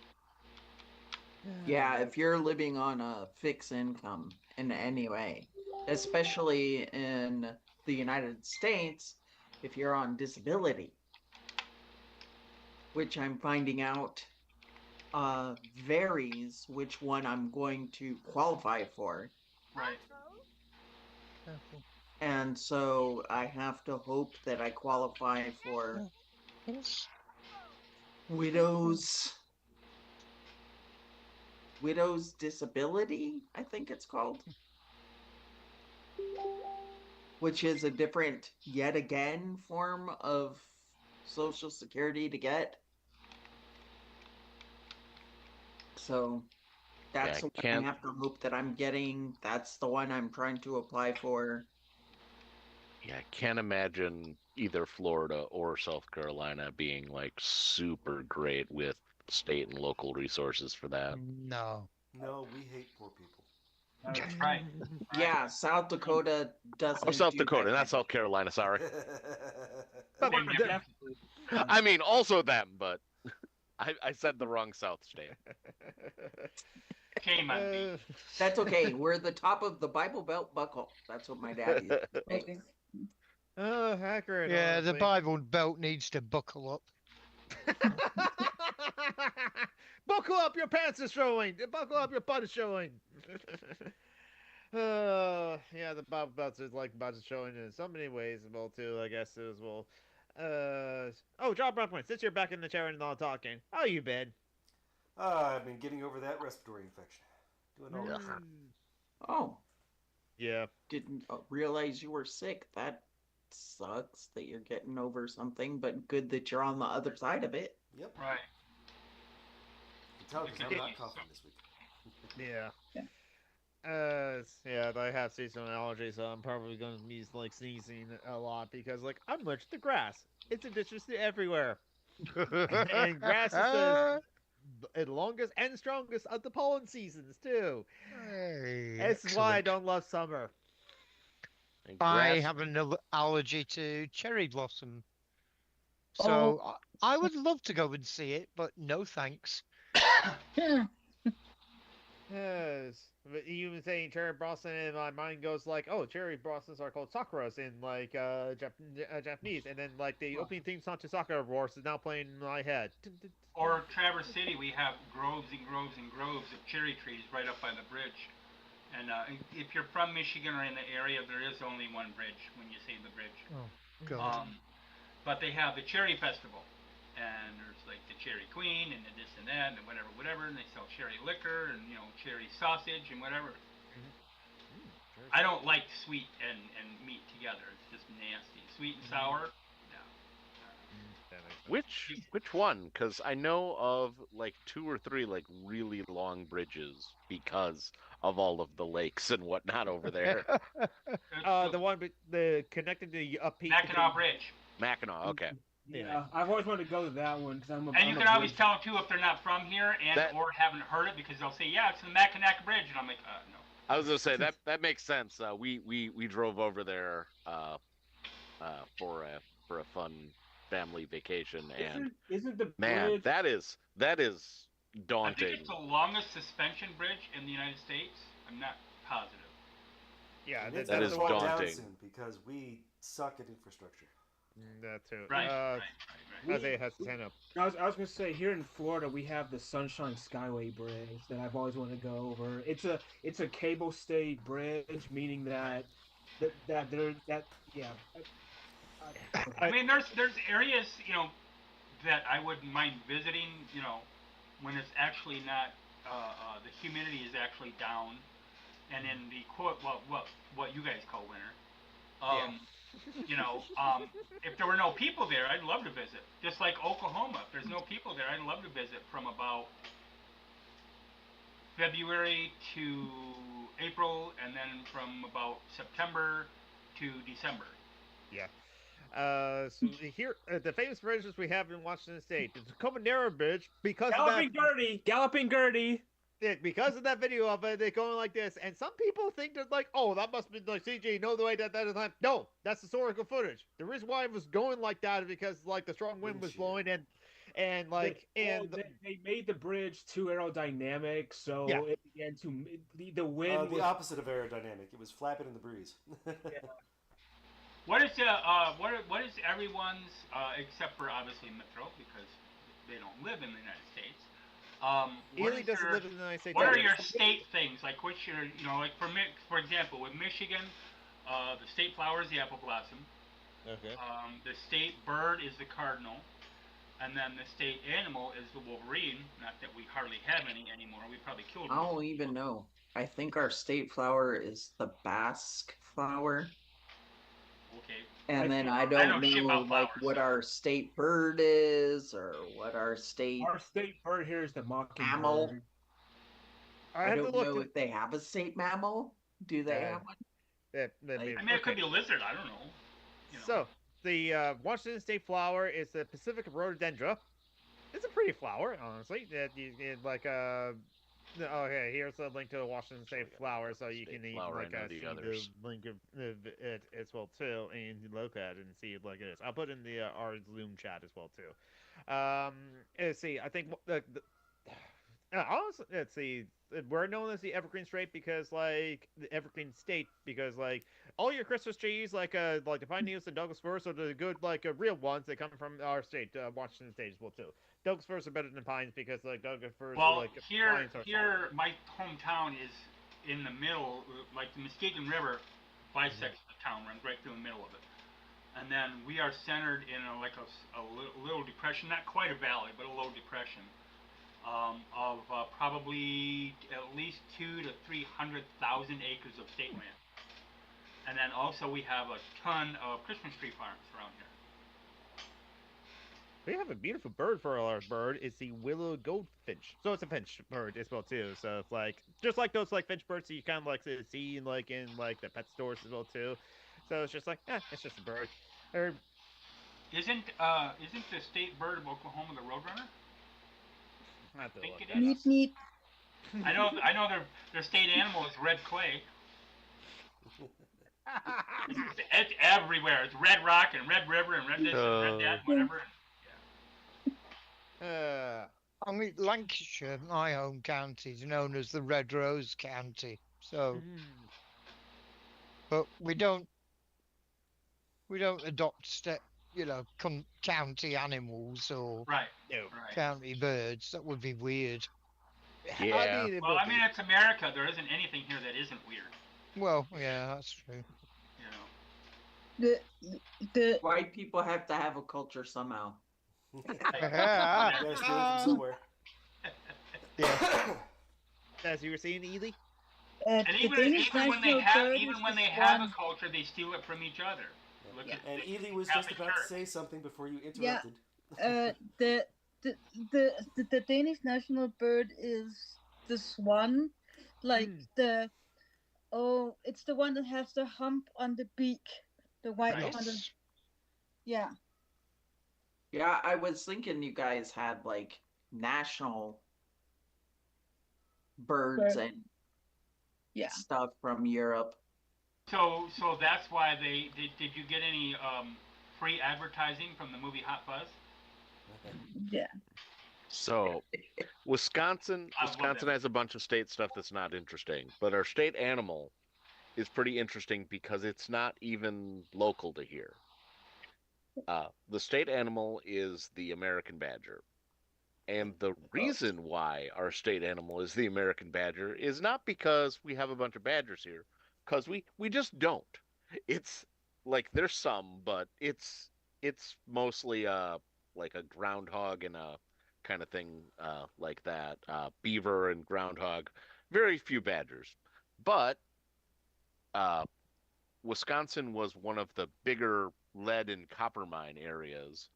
Yeah, if you're living on a fixed income in any way, especially in the United States, if you're on disability, which I'm finding out varies which one I'm going to qualify for. Right. And so I have to hope that I qualify for widow's disability, I think it's called, which is a different, yet again, form of Social Security to get. So that's the one I have to hope that I'm getting. That's the one I'm trying to apply for. Yeah, I can't imagine either Florida or South Carolina being like super great with state and local resources for that. No. No, we hate poor people. That's right. Yeah, South Dakota doesn't. Oh, South Dakota, not South Carolina, sorry. I mean, also them, but I said the wrong South state. Shame on me. That's okay. We're the top of the Bible Belt buckle. That's what my dad used to say. Oh, accurate. Yeah, honestly. the Bible Belt needs to buckle up. Buckle up, your pants are showing. Buckle up, your butt is showing. Yeah, the Bible Belt is like butt is showing in so many ways as well too. I guess as well. John Brunkman, since you're back in the chair and not talking, how you been? I've been getting over that respiratory infection. Doing all that. Oh, Yeah. didn't realize you were sick. That sucks that you're getting over something, but good that you're on the other side of it. Yep. Right. You can tell because I'm not coughing this week. Yeah. Yeah. Yeah, I have seasonal allergies, so I'm probably going to be like sneezing a lot because like I'm allergic to grass. It's indigenous to everywhere, and grass is the longest and strongest of the pollen seasons too. Hey, That's why I excellent. don't love summer. And I grass. have an allergy to cherry blossom. Oh. So I would love to go and see it, but no thanks. Yes, but you saying cherry blossom, and my mind goes like, oh, cherry blossoms are called sakuras in like Japanese, and then like the opening theme song to Sakura Wars is now playing in my head. Or Traverse City, we have groves and groves and groves of cherry trees right up by the bridge. And if you're from Michigan or in the area, there is only one bridge when you say the bridge. Oh, God. But they have the cherry festival, and there's like the cherry queen and the this and that and whatever, whatever, and they sell cherry liquor and cherry sausage and whatever. I don't like sweet and meat together. It's just nasty. Sweet and sour. No. Which one? Because I know of like 2 or 3 like really long bridges because of all of the lakes and whatnot over there. The one the connected to up peak. Mackinac Bridge. Mackinac, okay. Yeah, I've always wanted to go to that one because I'm a. And you I'm can a always bridge- tell too if they're not from here and or haven't heard it because they'll say, "Yeah, it's the Mackinac Bridge," and I'm like, "No." I was gonna say that makes sense. We drove over there for a fun family vacation, and Isn't the man, bridge? that is I daunting. think it's the longest suspension bridge in the United States. I'm not positive. Yeah, It's that gonna is slow down daunting. soon because we suck at infrastructure. That too. Right. Isaiah has his hand up. I was gonna say here in Florida we have the Sunshine Skyway Bridge that I've always wanted to go over. It's a cable stayed bridge, meaning that yeah. I mean, there's areas that I wouldn't mind visiting. When it's actually not the humidity is actually down, and in the what you guys call winter. If there were no people there, I'd love to visit. Just like Oklahoma, if there's no people there, I'd love to visit from about February to April, and then from about September to December. Yeah. So here, the famous bridges we have in Washington State, the Tacoma Bridge, because Galloping Gertie. Because of that video of it, they're going like this, and some people think that like, oh, that must be like CG. No, the way that is not. No, that's historical footage. The reason why it was going like that is because like the strong wind was blowing and they made the bridge too aerodynamic, so it began to the wind. The opposite of aerodynamic. It was flapping in the breeze. What is what is everyone's except for obviously Metro because they don't live in the United States. Ely doesn't live in the United States. What are your state things? Like what's your like for example with Michigan, the state flower is the apple blossom. Okay. The state bird is the cardinal, and then the state animal is the wolverine. Not that we hardly have any anymore. We probably killed them. I don't even know. I think our state flower is the Basque flower. Okay. And then I don't know like what our state bird is or what our state bird here is the mockingbird. mammal. I don't know if they have a state mammal. Do they have one? I mean, it could be a lizard. I don't know. So the Washington State flower is the Pacific rhododendron. It's a pretty flower, honestly. That you like okay, here's a link to the Washington State flower, so you can see the link of it as well too, and look at it and see it like it is. I'll put in the our Zoom chat as well too. Let's see. I think honestly, let's see. We're known as the Evergreen State because like the Evergreen State because like all your Christmas trees like the pine needles and Douglas firs are the good like real ones that come from our state, Washington State as well too. Douglas firs are better than pines because like Douglas firs are like here my hometown is in the middle, like the Muskegon River bisects the town, runs right through the middle of it, and then we are centered in a little depression, not quite a valley, but a low depression. of probably at least 200,000 to 300,000 acres of state land. And then also we have a ton of Christmas tree farms around here. We have a beautiful bird for our bird. It's the willow goldfinch. So it's a finch bird as well too. So it's like just like those like finch birds that you kind of like to see in like the pet stores as well too. So it's just like it's just a bird. Or Isn't the state bird of Oklahoma the roadrunner? I have to Think look it that is? up. Neat, neat. I know their state animal is red clay. It's everywhere. It's red rock and red river and red this and red that and whatever. I mean, Lancashire, my home county, is known as the Red Rose County. So, but we don't adopt county animals or Right. county birds. That would be weird. Yeah. I mean, it's America. There isn't anything here that isn't weird. Well, yeah, that's true. The White people have to have a culture somehow. Yeah. You gotta steal it from somewhere. Yeah. As you were saying, Ely? And the even Danish when they national have bird even is when the they have a swan. culture, they steal it from each other. Look at And the Ely was Catholic just about to Church. say something before you Yeah. interrupted. The Danish national bird is the swan, like it's the one that has the hump on the beak, the white Right. on the Yes. yeah. Yeah, I was thinking you guys had like national birds Bird. and Yeah. stuff from Europe. So that's why did you get any free advertising from the movie Hot Fuzz? Yeah. So, Wisconsin I love that. has a bunch of state stuff that's not interesting, but our state animal is pretty interesting because it's not even local to here. The state animal is the American badger. And the reason why our state animal is the American badger is not because we have a bunch of badgers here, because we just don't. It's like there's some, but it's mostly like a groundhog and a kind of thing like that. Beaver and groundhog, very few badgers. But Wisconsin was one of the bigger lead and copper mine areas,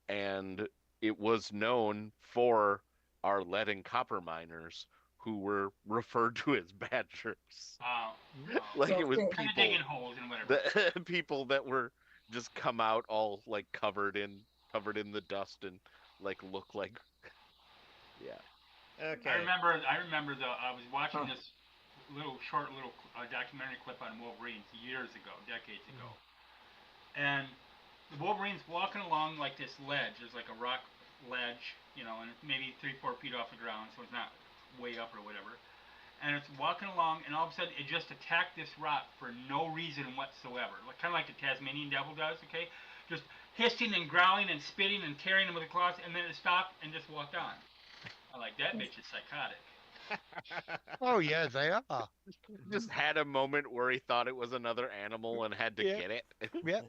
and it was known for our lead and copper miners who were referred to as badgers. Like it was Kind of people, digging holes and whatever. the people that were just come out all like covered in the dust and like look like, yeah. Okay. I remember I was watching this short documentary clip on Wolverines years ago, decades ago, and the Wolverine's walking along like this ledge. There's like a rock ledge, and it's maybe 3-4 feet off the ground, so it's not way up or whatever. And it's walking along, and all of a sudden it just attacked this rock for no reason whatsoever, kind of like the Tasmanian devil does. Okay, just hissing and growling and spitting and tearing them with the claws, and then it stopped and just walked on. I'm like, that bitch is psychotic. Oh yeah, they are. Just had a moment where he thought it was another animal and had to get it. Yeah.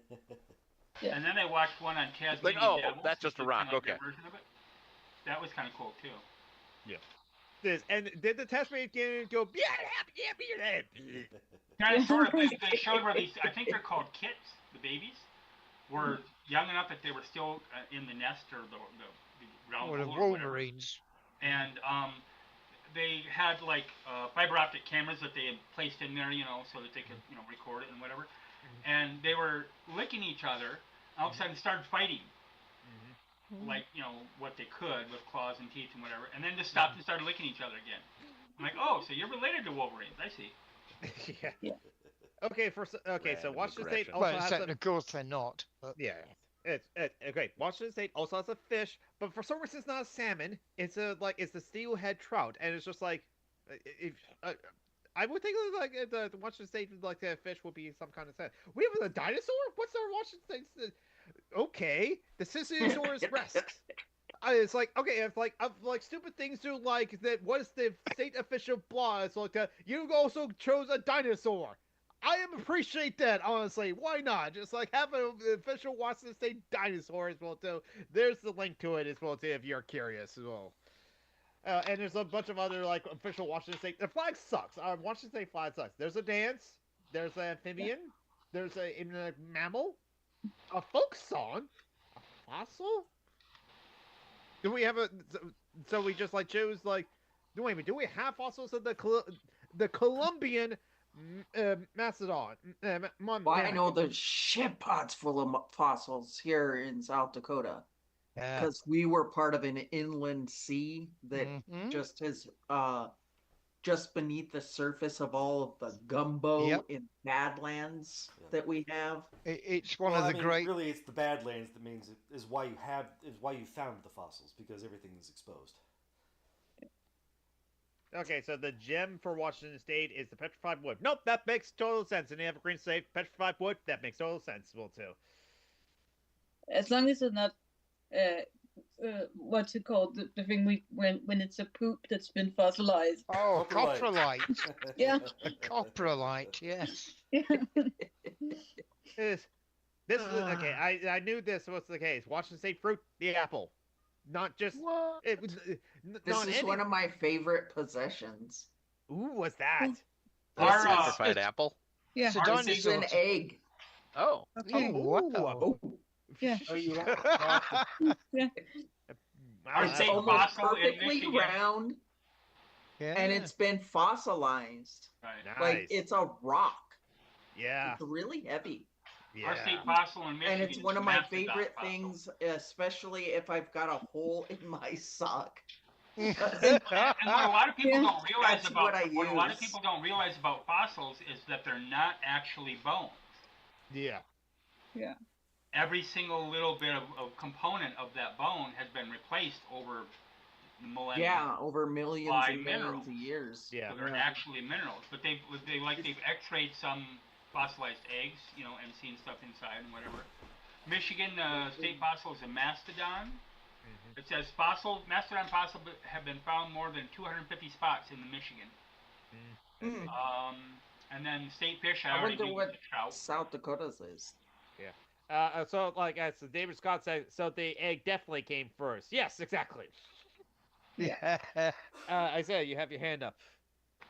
Yeah. And then I watched one on Tasmanian Like, oh, devils, that's just a which is rock, kinda like okay. their version of it. That was kind of cool too. And did the Tasmanian go? Kind of sort of. They showed where these. I think they're called kits. The babies were young enough that they were still in the nest or the ground Or the hole or whatever. Wolverines. And they had like fiber optic cameras that they had placed in there, so that they could record it and whatever. And they were licking each other. All of a sudden, started fighting. Like what they could with claws and teeth and whatever, and then just stopped and started licking each other again. I'm like, oh, so you're related to Wolverines? I see. Yeah. Okay. So Washington State also Well, has except of course they're not. But Yeah. It's okay. Washington State also has a fish, but for some reason it's not a salmon. It's the steelhead trout, and it's just like, if I would think like the Washington State like the fish would be some kind of salmon. We have a dinosaur. What's our Washington State? Okay, the Sisyphusaurus Rex. It's like okay, if like stupid things do like that. What is the state official blah? It's like you also chose a dinosaur. I appreciate that, honestly. Why not? Just like have an official Washington State dinosaur as well too. There's the link to it as well too if you're curious as well. And there's a bunch of other like official Washington State. The flag sucks. Washington State flag sucks. There's a dance. There's an amphibian. There's a mammal. A folk song. A fossil. Do we have a? So we just like chose like. Wait a minute. Do we have fossils of the Colombian mastodon? Well, I know there's shit pots full of fossils here in South Dakota. Yeah. Because we were part of an inland sea that Mhm. just has just beneath the surface of all of the gumbo Yep. in Badlands that we have. It's one Well, of I the mean, great. Really, it's the Badlands that means is why you found the fossils, because everything is exposed. Okay, so the gem for Washington State is the petrified wood. Nope, that makes total sense. In the Evergreen State, petrified wood, that makes total sense. Well, too. As long as it's not, what's it called? The thing when it's a poop that's been fossilized. Oh, Coprolite. coprolite. Yeah. A coprolite, yes. This is okay. I knew this was the case. Washington State fruit, the apple, not just What? it was. This Not is any. one of my favorite possessions. Ooh, what's that? The Our, petrified it's- apple. Yeah. It's a Ours is an dinosaur. egg. Oh, Okay. Oh, wow. Oh, Yeah. Oh, you Our it's state almost fossil in perfectly Michigan. round, Yeah. and it's been fossilized. Right. Nice. Like it's a rock. Yeah. It's really heavy. Yeah. Our state fossil in Michigan. And it's is one of my mastodon favorite fossil. things, especially if I've got a hole in my sock. And what a lot of people Yeah. don't realize That's about what I what a lot of use. people don't realize about fossils is that they're not actually bones. Yeah. Every single little bit of component of that bone has been replaced over the millennia. Yeah, over millions By and millions minerals. of years. Yeah. So they're actually minerals, but they've X-rayed some fossilized eggs, and seen stuff inside and whatever. Michigan state fossil is a mastodon. Mhm. It says mastodon fossils have been found more than 250 spots in the Michigan. Hmm. And then state fish, I I already wonder knew what the trout. South Dakota's is. So like as David Scott said, so the egg definitely came first. Yes, exactly. Yeah. Isaiah, you have your hand up.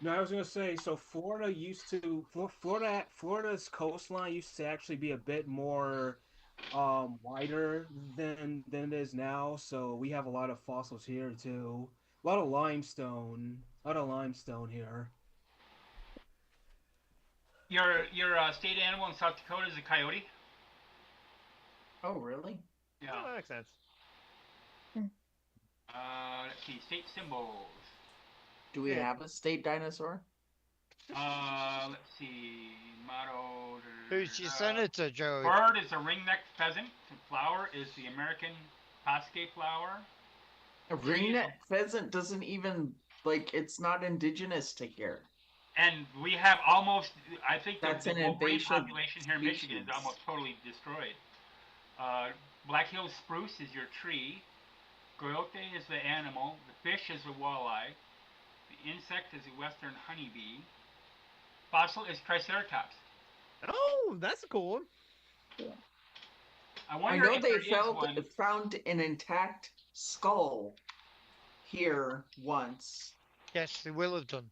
No, I was gonna say. So Florida used to Florida's coastline used to actually be a bit more wider than it is now. So we have a lot of fossils here too. A lot of limestone. A lot of limestone here. Your state animal in South Dakota is a coyote. Oh, really? Yeah. Oh, that makes sense. Let's see, state symbols. Do we Yeah. have a state dinosaur? Let's see, motto. Who's your senator, Joey? Bird is a ringneck pheasant. The flower is the American Pasque flower. A ringneck pheasant doesn't even, it's not indigenous to here. And we have almost, I think That's the an whole breed invasive population here in Michigan is species. almost totally destroyed. Black Hills spruce is your tree. Coyote is the animal. The fish is a walleye. The insect is a western honeybee. Fossil is Triceratops. Oh, that's a cool one. I I wonder know if they there is one. found an intact skull here once. Yes, they will have done.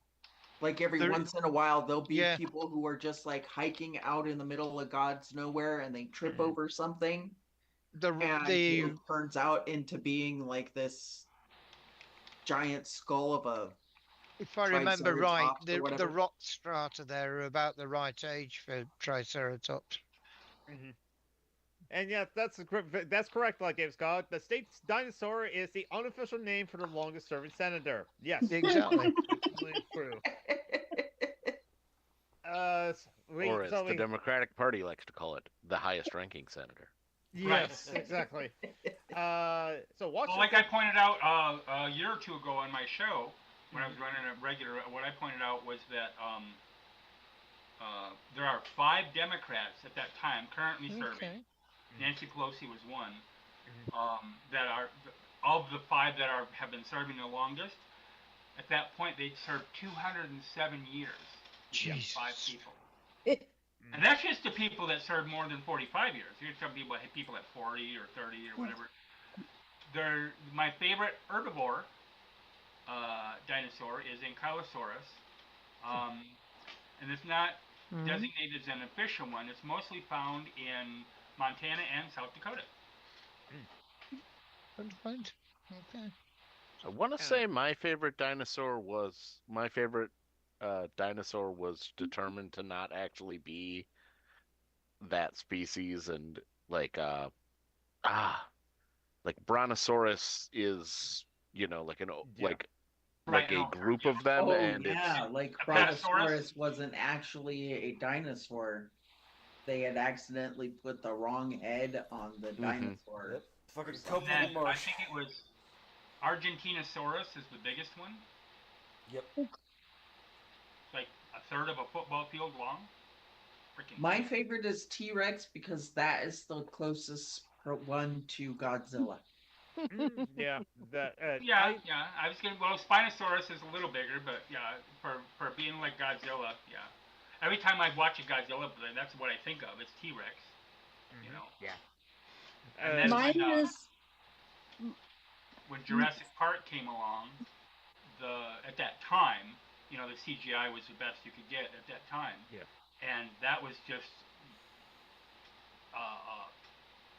Like every There- once in a while, there'll be Yeah. people who are just like hiking out in the middle of God's nowhere and they trip over something, and The it turns out into being like this giant skull of a. if I remember right, Triceratops or the whatever. rock strata there are about the right age for Triceratops. And yes, that's correct. Like Dave Scott, the state's dinosaur is the unofficial name for the longest-serving senator. Yes, Exactly. absolutely true. or as the Democratic Party likes to call it, the highest-ranking senator. Yes, exactly. So watch. Well, like I pointed out a year or two ago on my show, when I was running a regular, what I pointed out was that there are 5 Democrats at that time currently serving. Okay. Nancy Pelosi was one. That are of the 5 that have been serving the longest. At that point, they'd served 207 years. Jesus. 5 people. And that's just the people that served more than 45 years. Here's some people at 40 or 30 or whatever. My favorite herbivore dinosaur is Ankylosaurus. And it's not designated as an official one. It's mostly found in Montana and South Dakota. Good. Okay. I want to say my favorite dinosaur was determined to not actually be that species, and like like Brontosaurus is, like like a group of them, Oh and yeah, like Apatosaurus? Brontosaurus wasn't actually a dinosaur. They had accidentally put the wrong head on the dinosaur. Yep. Fucking And Copeland then and Marsh. I think it was Argentinosaurus is the biggest one. Yep. Like a third of a football field long. Freaking My favorite is T-Rex because that is the closest one to Godzilla. Yeah, that. Yeah. I was gonna. Well, Spinosaurus is a little bigger, but yeah, for being like Godzilla, yeah. Every time I watch a Godzilla, that's what I think of. It's T-Rex. You know. Yeah. And then Mine is when Jurassic Park came along, at that time, the CGI was the best you could get at that time. Yeah. And that was just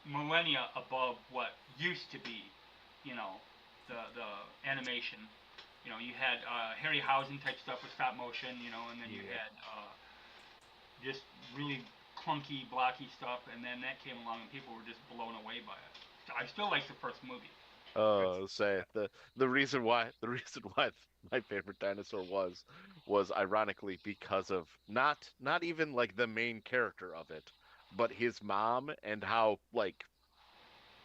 millennia above what used to be, the animation. You had Harryhausen type stuff with stop motion, and then you had just really clunky, blocky stuff, and then that came along and people were just blown away by it. I still like the first movie. Say the reason why my favorite dinosaur was ironically because of not even like the main character of it, but his mom, and how like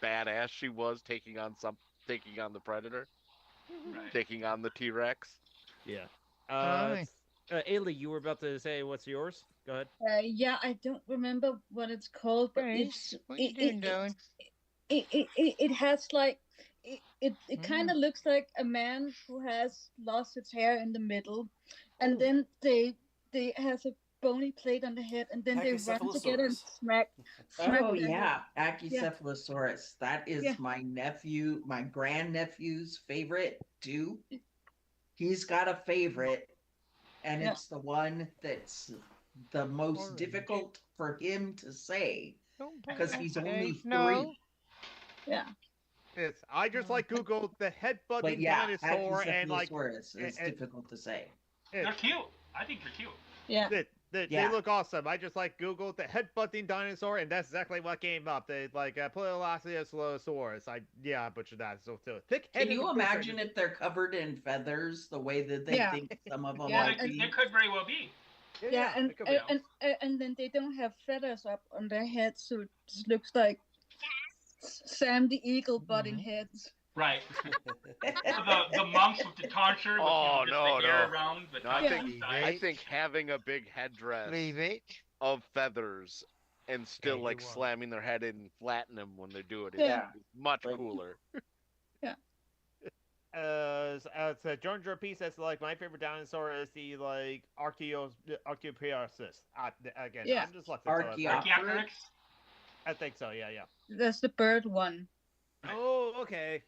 badass she was taking on the predator, Right. taking on the T-Rex. Yeah. Aye. Ailey, you were about to say what's yours? Go ahead. yeah, I don't remember what it's called, but Grace, what you doing, darling? it has like it kind of looks like a man who has lost his hair in the middle, and then they has a bony plate on the head, and then they run together and smack Oh their yeah, head. Achycephalosaurus. That is my grandnephew's favorite too. He's got a favorite, and it's the one that's the most difficult for him to say because he's only 3. No. Yeah. It's, I just like Google the headbutting But yeah, dinosaur, and like Achycephalosaurus is difficult to say. They're cute. I think they're cute. Yeah. They look awesome. I just like Googled the headbutting dinosaur, and that's exactly what came up. They like Paleolaciosaurus. I butchered that. So thick. Can you imagine if they're covered in feathers the way that they think some of them might be? They could very well be. Yeah, and then they don't have feathers up on their heads, so it just looks like Sam the Eagle butting heads. Right. the monks with the tonsure with the hair around. But I think having a big headdress of feathers and still like slamming their head in and flatten them when they do it is much cooler. Yeah. So John P says like my favorite dinosaur is the like Archaeopteryx. Again, I'm just like Archaeopteryx. I think so. Yeah. That's the bird one. Oh, okay.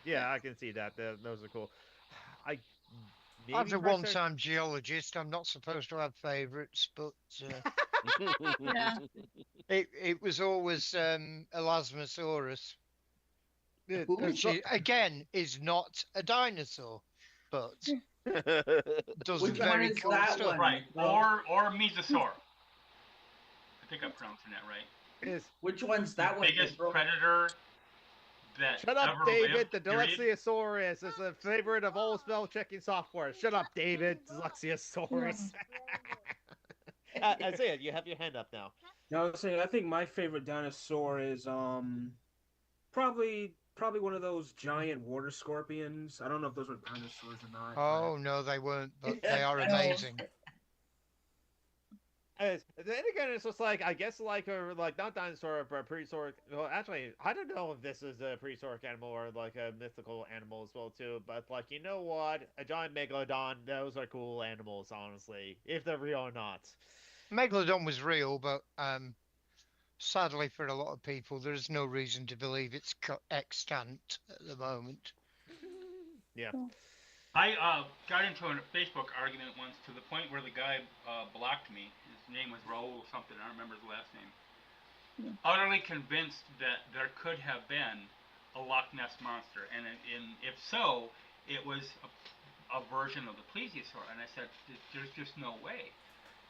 Yeah, I can see that. Those are cool. As a one-time geologist, I'm not supposed to have favourites, but it was always Elasmosaurus, which again is not a dinosaur, but does very cool stuff. Right, or Mesosaur. I think I'm pronouncing that right. Which one's that one? Biggest predator. Shut up, David. The Delexiasaurus is a favorite of all spell-checking software. Shut up, David. Delexiasaurus. Isaiah, you have your hand up now. No, I was saying I think my favorite dinosaur is probably one of those giant water scorpions. I don't know if those were dinosaurs or not. Oh no, they weren't, but they are amazing. Then again, it's just like I guess like not dinosaur but prehistoric. Well, actually, I don't know if this is a prehistoric animal or like a mythical animal as well too. But like you know what, a giant megalodon, those are cool animals, honestly, if they're real or not. Megalodon was real, but sadly for a lot of people, there is no reason to believe it's extant at the moment. Yeah. I got into a Facebook argument once to the point where the guy blocked me. His name was Raul something. I don't remember his last name. Utterly convinced that there could have been a Loch Ness monster, and if so, it was a version of the plesiosaur. And I said, there's just no way.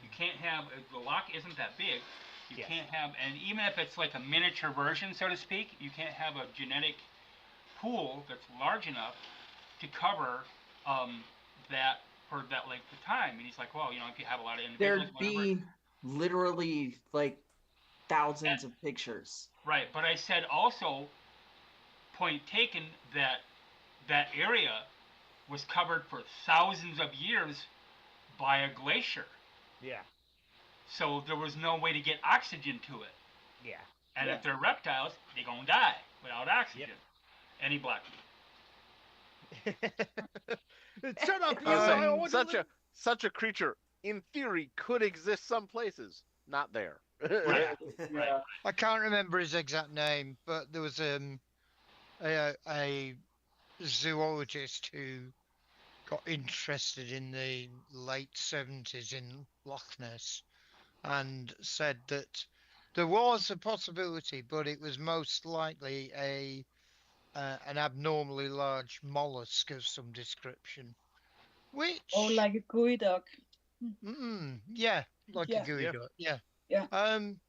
You can't have the loch isn't that big. You can't have, and even if it's like a miniature version, so to speak, you can't have a genetic pool that's large enough to cover that for that length of time. And he's like, well, if you have a lot of individuals, There'd be literally like thousands of pictures. Right, but I said also, point taken, that area was covered for thousands of years by a glacier. Yeah. So there was no way to get oxygen to it. Yeah. And if they're reptiles, they're going to die without oxygen. And he blocked me. Shut up! Such a creature, in theory, could exist some places. Not there. Right. Yeah. I can't remember his exact name, but there was a zoologist who got interested in the late 70s in Loch Ness and said that there was a possibility, but it was most likely an abnormally large mollusk of some description. Which like a gooey duck. yeah, like Yeah. a gooey duck. Yeah. Yeah.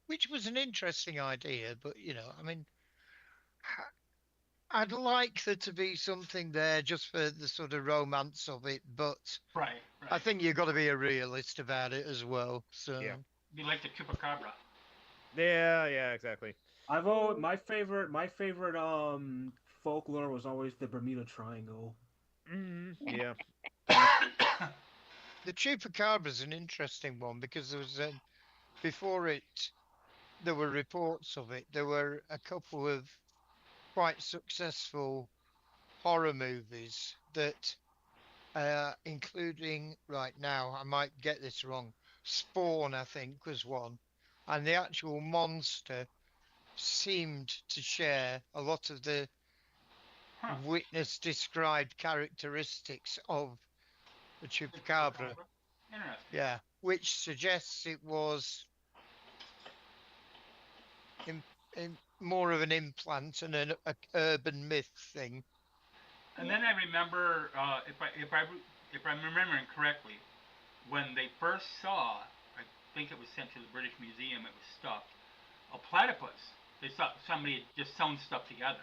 Which was an interesting idea, but I mean, I'd like there to be something there just for the sort of romance of it, but Right. I think you've got to be a realist about it as well. So Be like the chupacabra. Yeah, exactly. My favorite folklore was always the Bermuda Triangle. Yeah. the chupacabra is an interesting one because there was before it, there were reports of it. There were a couple of quite successful horror movies that, including right now, I might get this wrong. Spawn, I think, was one, and the actual monster seemed to share a lot of the witness described characteristics of the chupacabra. Interesting. Yeah, which suggests it was more of an implant and an urban myth thing. And then I remember, if I'm remembering correctly, when they first saw, I think it was sent to the British Museum. It was stuffed. A platypus. They thought somebody had just sewn stuff together.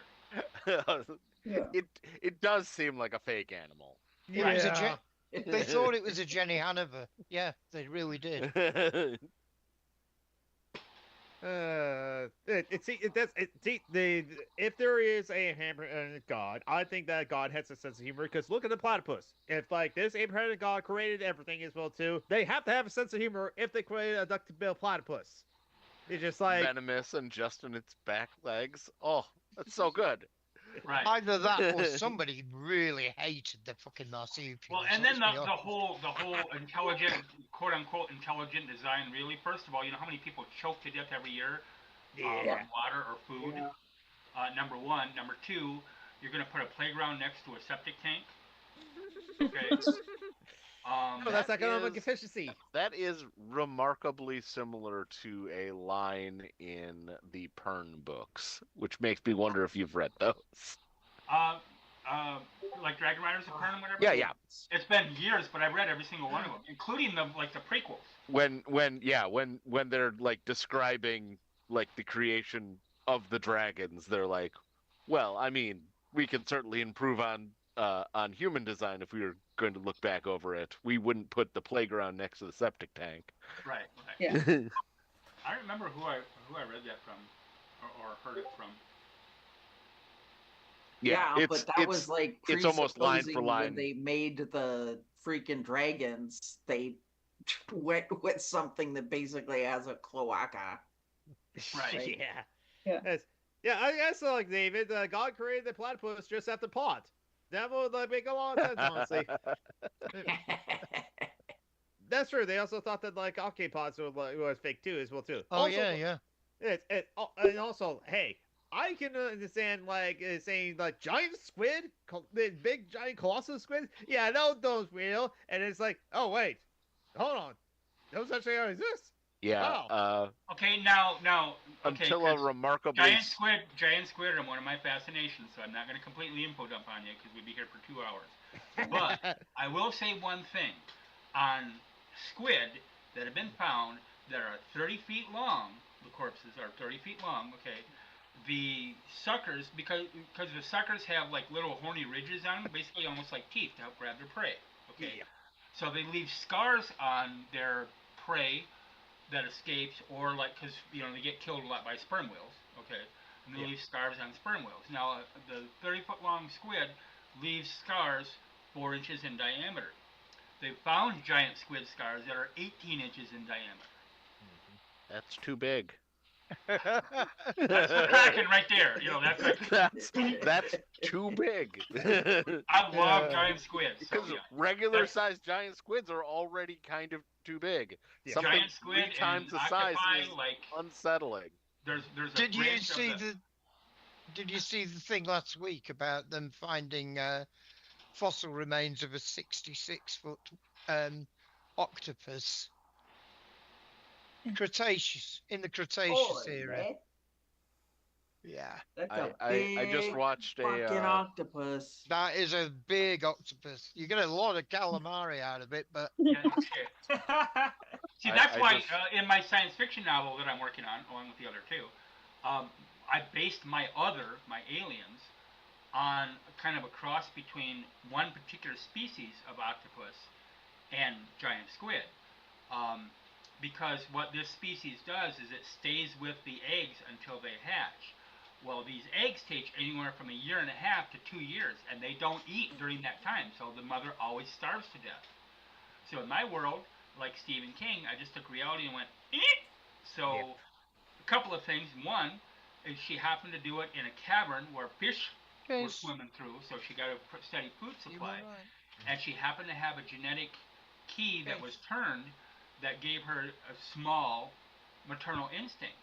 It does seem like a fake animal. They thought it was a Jenny Hanover. Yeah, they really did. If there is a Abrahamic god, I think that god has a sense of humor. Because look at the platypus. If this Abrahamic god created everything as well too, they have to have a sense of humor if they created a duck-bill platypus. It's just like venomous and just in its back legs. Oh, that's so good. Right. Either that or somebody really hated the fucking marsupials. Well, and then the whole intelligent, quote unquote intelligent design. Really, first of all, you know how many people choke to death every year from water or food. Yeah. Number one. Number two, you're going to put a playground next to a septic tank. Okay. No, that's economic efficiency. That is remarkably similar to a line in the Pern books, which makes me wonder if you've read those. Like Dragon Riders of Pern, whatever. Yeah. It's been years, but I've read every single one of them, including the prequels. When they're like describing like the creation of the dragons, they're like, well, I mean, we can certainly improve on human design if we were going to look back over it. We wouldn't put the playground next to the septic tank. Right. Yeah. I remember who I read that from, or heard it from. Yeah, but that was like it's almost line for line. When they made the freaking dragons, they went with something that basically has a cloaca. Right. Yeah. I guess like David, God created the platypus just after pot. That would make a lot of sense, honestly. That's true. They also thought that octopods was fake too, as well too. Oh, also, yeah. And also, hey, I can understand like saying like giant squid, the big giant colossal squid. Yeah, I know those real, and it's like, oh wait, hold on, those actually exist. Yeah. Wow. Okay, now, okay, Until a because remarkably giant squid are one of my fascinations, so I'm not going to completely info dump on you because we'd be here for 2 hours. But I will say one thing: on squid that have been found that are 30 feet long, the corpses are 30 feet long. Okay, the suckers, because the suckers have like little horny ridges on them, basically almost like teeth to help grab their prey. Okay, Yeah. so they leave scars on their prey that escapes, or like because they get killed a lot by sperm whales. Okay, and they leave scars on sperm whales. Now the 30-foot long squid leaves scars 4 inches in diameter. They found giant squid scars that are 18 inches in diameter. that's too big. That's the Kraken right there. That's like that's too big. I love giant squids. So, Because regular-sized giant squids are already kind of too big. Yeah. Something giant squid 3 times and the size octopi, is like unsettling. there's a Did you range see of Did you see the thing last week about them finding fossil remains of a 66-foot octopus? Cretaceous, in the Cretaceous era. man. Yeah, That's I- a big I just watched a, fucking octopus. that is a big octopus. You get a lot of calamari out of it, but Yeah, okay. See, I- that's I why just- in my science fiction novel that I'm working on, along with the other two, I based my aliens on kind of a cross between one particular species of octopus and giant squid. Because what this species does is it stays with the eggs until they hatch. Well, these eggs take anywhere from 1.5 years to 2 years, and they don't eat during that time, so the mother always starves to death. So in my world, like Stephen King, I just took reality and went, eat! So a couple of things. One is she happened to do it in a cavern where fish were swimming through, so she got a steady food supply. And she happened to have a genetic key that was turned that gave her a small maternal instinct.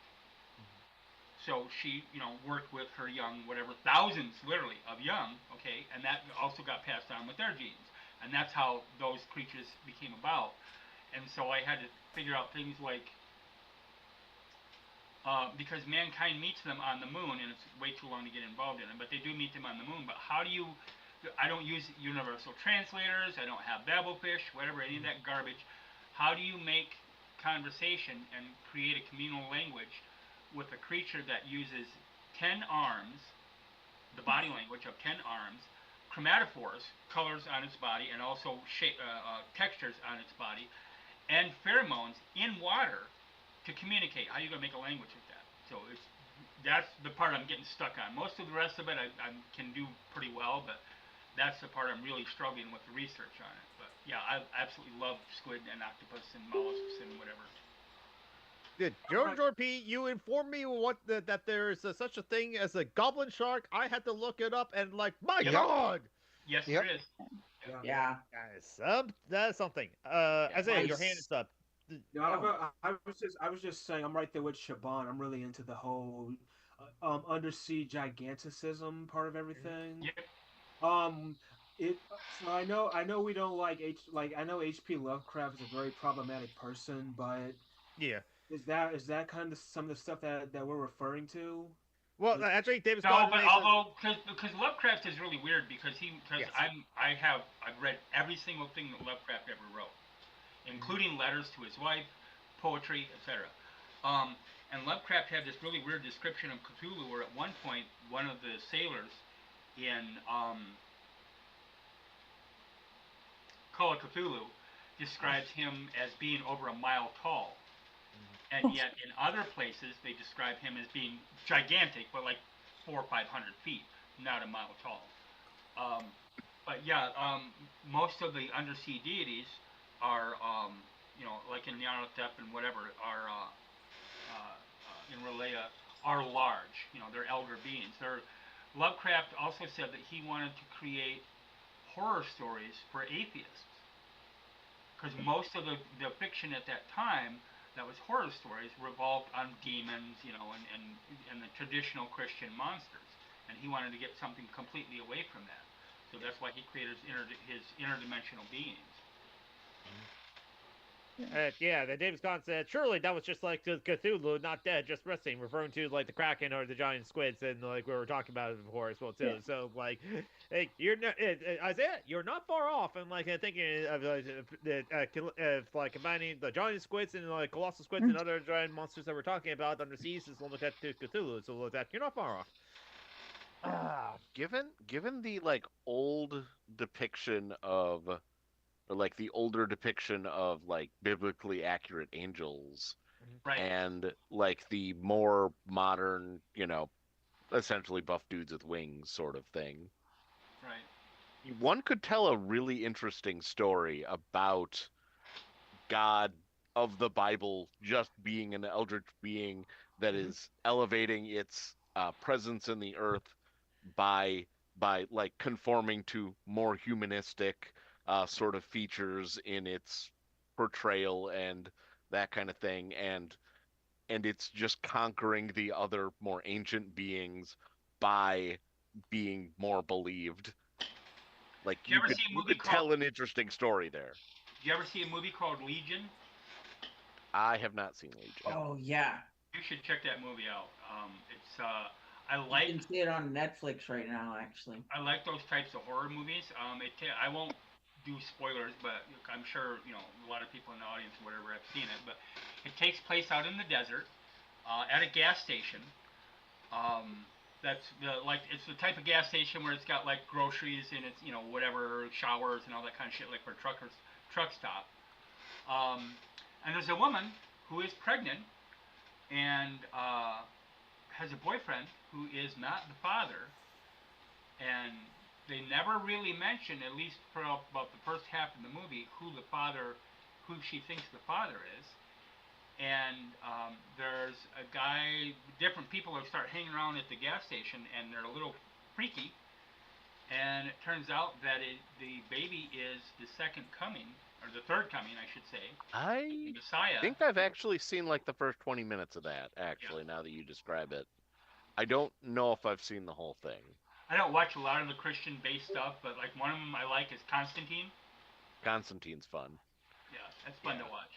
So she, worked with her young, whatever, thousands, literally, of young, okay, and that also got passed on with their genes. And that's how those creatures became about. And so I had to figure out things like, because mankind meets them on the moon, and it's way too long to get involved in it, but they do meet them on the moon. But how do you, I don't use universal translators, I don't have Babelfish, whatever, any of that garbage. How do you make conversation and create a communal language with a creature that uses 10 arms, the body language of 10 arms, chromatophores, colors on its body, and also textures on its body, and pheromones in water to communicate? How are you going to make a language with that? So that's the part I'm getting stuck on. Most of the rest of it I can do pretty well, but that's the part I'm really struggling with the research on it. But yeah, I absolutely love squid and octopus and mollusks and whatever. Did George P. You informed me that there is such a thing as a goblin shark? I had to look it up and my God. Yes, there is. Yeah. Guys, that's something. Isaiah, your hand is up. No, I was just saying I'm right there with Shaban. I'm really into the whole undersea giganticism part of everything. Yep. So I know we don't I know H.P. Lovecraft is a very problematic person, but yeah, is that kind of some of the stuff that we're referring to? Well, actually, David No, Scott. but although because Lovecraft is really weird because I've read every single thing that Lovecraft ever wrote, including letters to his wife, poetry, etc. And Lovecraft had this really weird description of Cthulhu, where at one point one of the sailors in Call of Cthulhu describes him as being over 1 mile tall. And yet in other places they describe him as being gigantic, but like 400 or 500 feet, not 1 mile tall. But yeah, most of the undersea deities are, like in Nyarlathotep and whatever, are in Relaya, are large. They're elder beings. Lovecraft also said that he wanted to create horror stories for atheists, because most of the fiction at that time that was horror stories revolved on demons, and the traditional Christian monsters. And he wanted to get something completely away from that. So that's why he created his interdimensional beings. Yeah, the James Gunn said, surely that was just like Cthulhu, not dead, just resting, referring to like the Kraken or the giant squids, and like we were talking about it before as well too. Yeah. So like, hey, you're not, Isaiah, you're not far off, and like thinking of like combining the giant squids and like colossal squids and other giant monsters that we're talking about under seas is look at Cthulhu. So that you're not far off. Given the like old depiction of, or like the older depiction of like biblically accurate angels, right, and like the more modern, essentially buff dudes with wings sort of thing. right. One could tell a really interesting story about God of the Bible just being an eldritch being that is elevating its presence in the earth by like conforming to more humanistic sort of features in its portrayal and that kind of thing, and it's just conquering the other more ancient beings by being more believed. Like you could tell an interesting story there. Did you ever see a movie called Legion? I have not seen Legion. Oh yeah. You should check that movie out. It's You can see it on Netflix right now, actually. I like those types of horror movies. I won't do spoilers, but I'm sure a lot of people in the audience, or whatever, have seen it. But it takes place out in the desert, at a gas station. That's it's the type of gas station where it's got like groceries and it's whatever, showers and all that kind of shit, like for truck stop. And there's a woman who is pregnant and has a boyfriend who is not the father, and they never really mention, at least for about the first half of the movie, who she thinks the father is. And there's a guy, different people who start hanging around at the gas station, and they're a little freaky. And it turns out that the baby is the second coming, or the third coming, I should say. I Messiah. think I've actually seen like the first 20 minutes of that, actually, now that you describe it. I don't know if I've seen the whole thing. I don't watch a lot of the Christian-based stuff, but like one of them I like is Constantine. Constantine's fun. Yeah, that's fun to watch.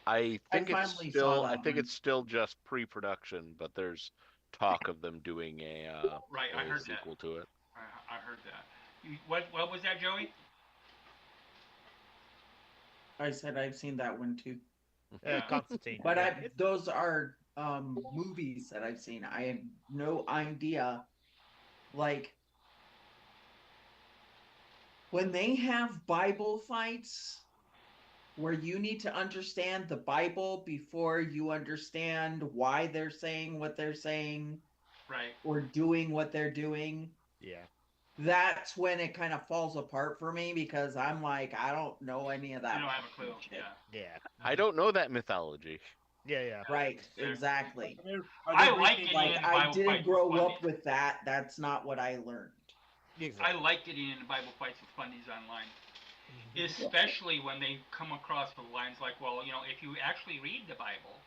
I think it's still just pre-production, but there's talk of them doing a sequel to it. I heard that. What was that, Joey? I said I've seen that one too. Constantine. But those are movies that I've seen. I have no idea. Like when they have Bible fights where you need to understand the Bible before you understand why they're saying what they're saying, right, or doing what they're doing. Yeah. That's when it kind of falls apart for me, because I'm like, I don't know any of that. I don't have a clue. Yeah. I don't know that mythology. Yeah. Right, exactly. I like it. Like, I didn't grow up with that. That's not what I learned. Exactly. I like getting into Bible fights with funnies online. Especially when they come across the lines like, well, if you actually read the Bible,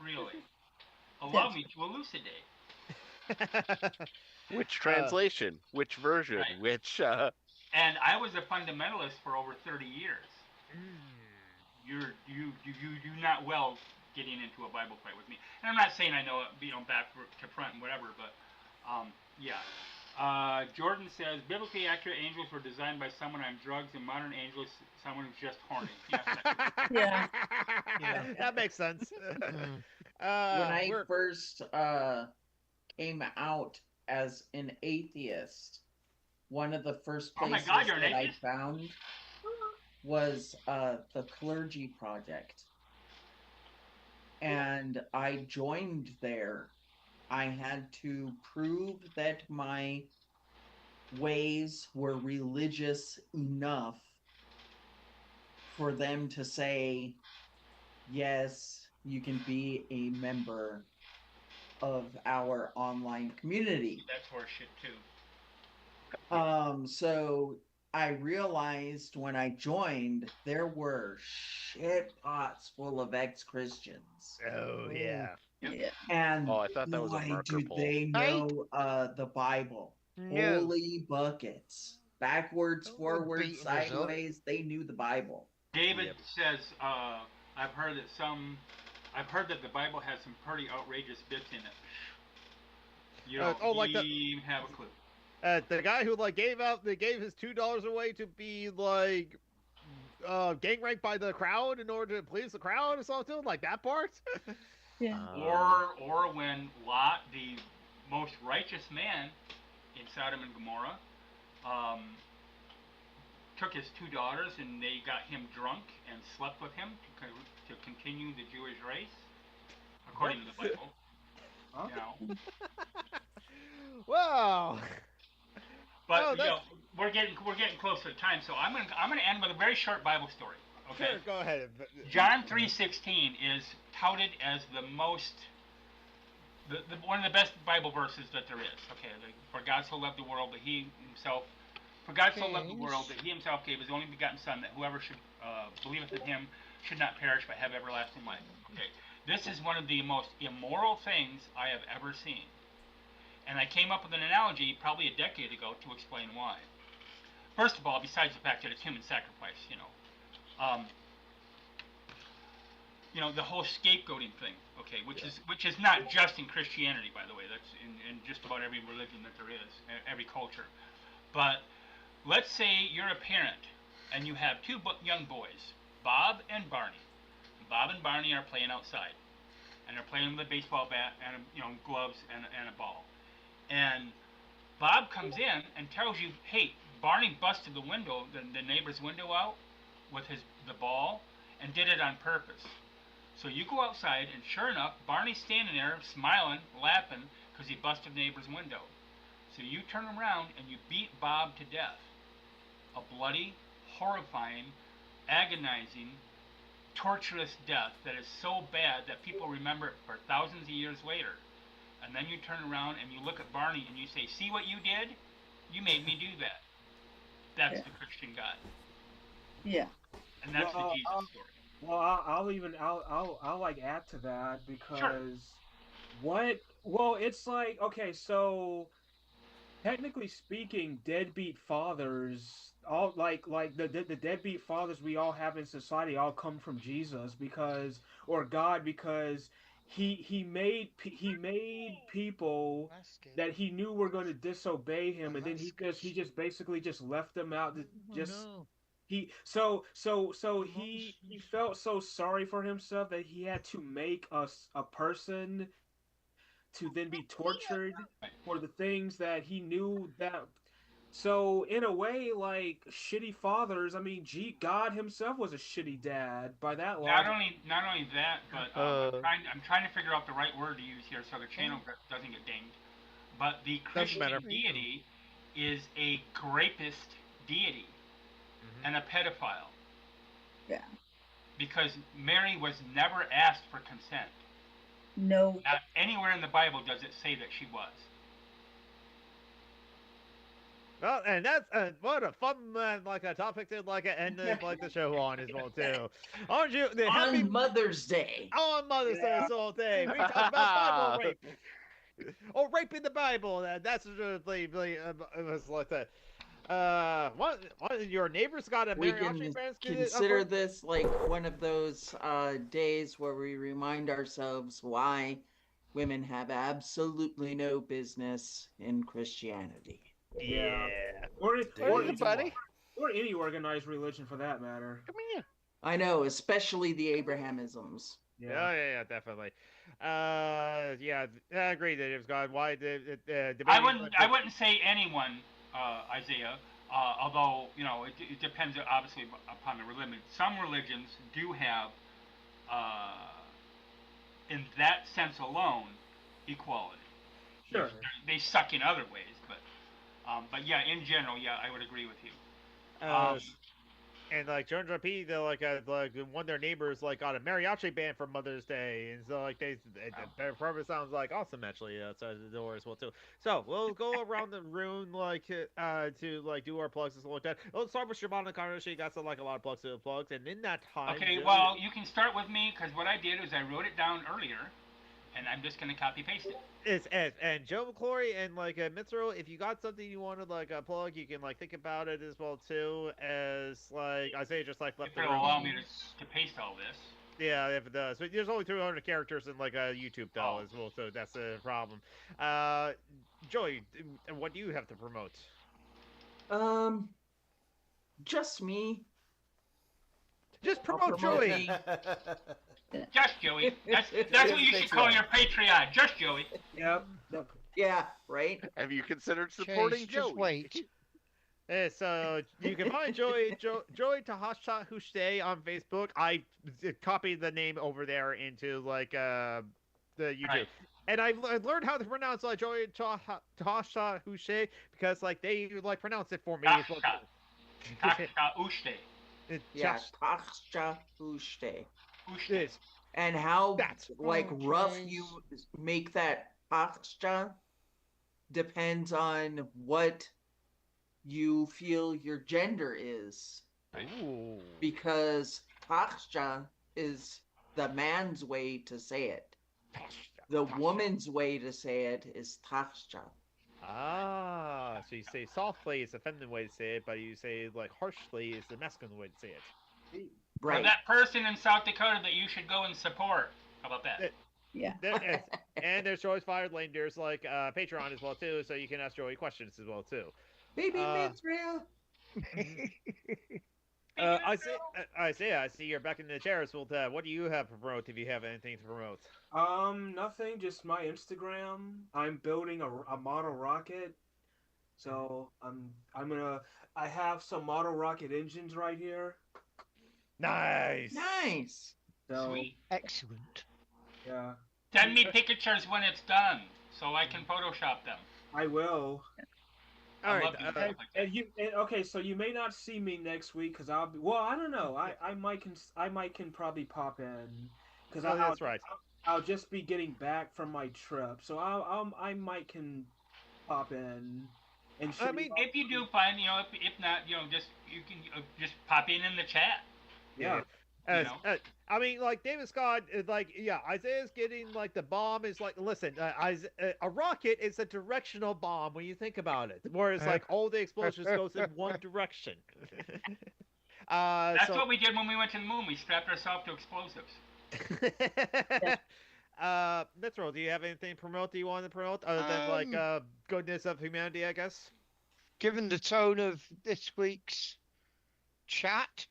really, allow me to elucidate. Which translation? Which version? Right. Which? And I was a fundamentalist for over 30 years. You do not well getting into a Bible fight with me. And I'm not saying I know it, back to front and whatever, but yeah. Jordan says, biblically accurate angels were designed by someone on drugs, and modern angels, someone who's just horny. Yeah. That makes sense. When I first came out as an atheist, one of the first places that I found was the Clergy Project. And I joined there. I had to prove that my ways were religious enough for them to say, yes, you can be a member of our online community. That's horseshit too. So I realized when I joined there were shit pots full of ex-Christians. Oh yeah. Yeah. And Oh, I thought that was a boy, marker do poll. they know the Bible. No. Holy buckets. Backwards, Oh, they're forwards, beating us up. sideways, they knew the Bible. David Yep. says, I've heard that the Bible has some pretty outrageous bits in it. You don't like the even have a clue. the guy who like gave his $2 away to be like gang raped by the crowd in order to please the crowd or something, like that part. Yeah. Or when Lot, the most righteous man in Sodom and Gomorrah, took his 2 daughters and they got him drunk and slept with him to continue the Jewish race, according to the Bible. Huh? You know. Wow. But Oh, you know, we're getting close to the time, so I'm gonna end with a very short Bible story. Okay. Sure, go ahead. John 3:16 is touted as the most, one of the best Bible verses that there is. Okay, for God so loved the world that He Himself, for God so loved the world that He Himself gave His only begotten Son, that whoever should believeth in Him should not perish but have everlasting life. Okay, this is one of the most immoral things I have ever seen, and I came up with an analogy probably a decade ago to explain why. First of all, besides the fact that it's human sacrifice, the whole scapegoating thing, okay, which is not just in Christianity, by the way. That's in just about every religion that there is, every culture. But let's say you're a parent and you have 2 young boys, Bob and Barney. Bob and Barney are playing outside, and they're playing with a baseball bat and gloves and a ball. And Bob comes in and tells you, "Hey, Barney busted the neighbor's window out with the ball, and did it on purpose." So you go outside, and sure enough, Barney's standing there smiling, laughing, because he busted the neighbor's window. So you turn around and you beat Bob to death. A bloody, horrifying, agonizing, torturous death that is so bad that people remember it for thousands of years later. And then you turn around and you look at Barney and you say, "See what you did? You made me do that." That's the Christian God. Yeah. And that's the Jesus story. Well, I'll like add to that because it's like, okay, so technically speaking, deadbeat fathers, all like the deadbeat fathers we all have in society all come from Jesus or God, because he made people that he knew were going to disobey him, and then he just basically just left them out to just. He felt so sorry for himself that he had to make a person to then be tortured for the things that he knew that. So in a way, like shitty fathers, I mean, God himself was a shitty dad by that logic. Not only that, but I'm trying to figure out the right word to use here so the channel doesn't get dinged. But the Christian deity is a grapist deity. And a pedophile. Yeah. Because Mary was never asked for consent. No. Not anywhere in the Bible does it say that she was. Well, and that's what a fun topic to end the show on as well too. Aren't you? On Mother's Day. On Mother's Day, this whole thing. We talk about Bible rape. Or rape in the Bible. That's really it was like that. What your neighbors got a we can consider this like one of those days where we remind ourselves why women have absolutely no business in Christianity. Yeah. Or any organized religion for that matter. Come here. I know, especially the Abrahamisms. Yeah, definitely. I agree that it was God. Why I wouldn't say anyone. Isaiah, although it depends obviously upon the religion. Some religions do have, in that sense alone, equality. Sure. They suck in other ways, but yeah, in general, yeah, I would agree with you. And like Jones P, they're like one of their neighbors like got a mariachi band for Mother's Day, and so like their probably sounds like awesome actually outside the door as well too. So we'll go around the room like to like do our plugs and stuff like that. Let's start with Shimano Conner. She got some like a lot of plugs, and in that time. Okay, well you can start with me because what I did is I wrote it down earlier, and I'm just gonna copy paste it. And Joe McClory and like Mitsuru, if you got something you wanted like a plug, you can like think about it as well too. As like I say, just like left if it'll allow me to paste all this. Yeah, if it does. But there's only 200 characters in like a YouTube though as well, so that's the problem. Joey, what do you have to promote? Just me. Just promote Joey. Just Joey. That's what you should call your Patreon. Just Joey. Yep. Yeah, right. Have you considered supporting Chase, just Joey? wait. So you can find Joey Tahasha Hushte on Facebook. I copied the name over there into like the YouTube. Right. And I learned how to pronounce like Joey Tahasha Hushte because like they like pronounce it for me. Tasha Ushte. Yeah, Tasha Ushte. Ushte. And how like Oh, rough Chase. you make that Tasha depends on what you feel your gender is. Ooh. Because Tasha is the man's way to say it. The woman's way to say it is Tasha. Ah, so you say softly is the feminine way to say it, but you say like harshly is the masculine way to say it. Right. For that person in South Dakota that you should go and support. How about that? Yeah. And there's Joey's Fired Lane. There's like Patreon as well too, so you can ask Joey questions as well too. Baby Uh, Mithril. I see you're back in the chair. So what do you have to promote if you have anything to promote? Nothing. Just my Instagram. I'm building a model rocket, so I have some model rocket engines right here. Nice. Nice. So Sweet. Excellent. yeah, Send me pictures when it's done so I can Photoshop them. I will. All I right. love doing stuff like that. Okay, so you may not see me next week because I'll be. Well, I don't know. I might can probably pop in because That's right. I'll just be getting back from my trip, so I might can pop in. And I mean, If you do, fine. If not, just you can just pop in the chat. yeah. You know? I mean, like David Scott is like, yeah, Isaiah's getting like the bomb is like, listen, a rocket is a directional bomb when you think about it, whereas like all the explosions goes in one direction. That's what we did when we went to the moon. We strapped ourselves to explosives. That's all. Do you have anything to promote that you want to promote other than like goodness of humanity, I guess? Given the tone of this week's chat,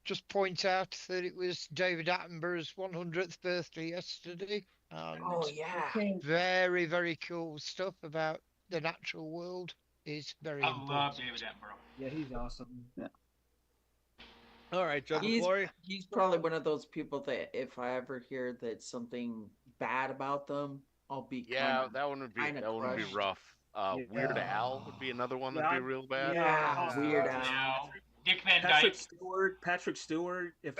just point out that it was David Attenborough's 100th birthday yesterday. And Oh yeah. Okay. very, very cool stuff about the natural world is very I love important. David Attenborough. Yeah, he's awesome. All right, Joe He's, McClory. he's probably one of those people that if I ever hear that something bad about them, I'll be Yeah, kinda, that one would be kinda crushed. rough. Weird Yeah. Al would be another one that'd be real bad. yeah, Weird Al. Now, Dick Van Patrick Dyke. Stewart. If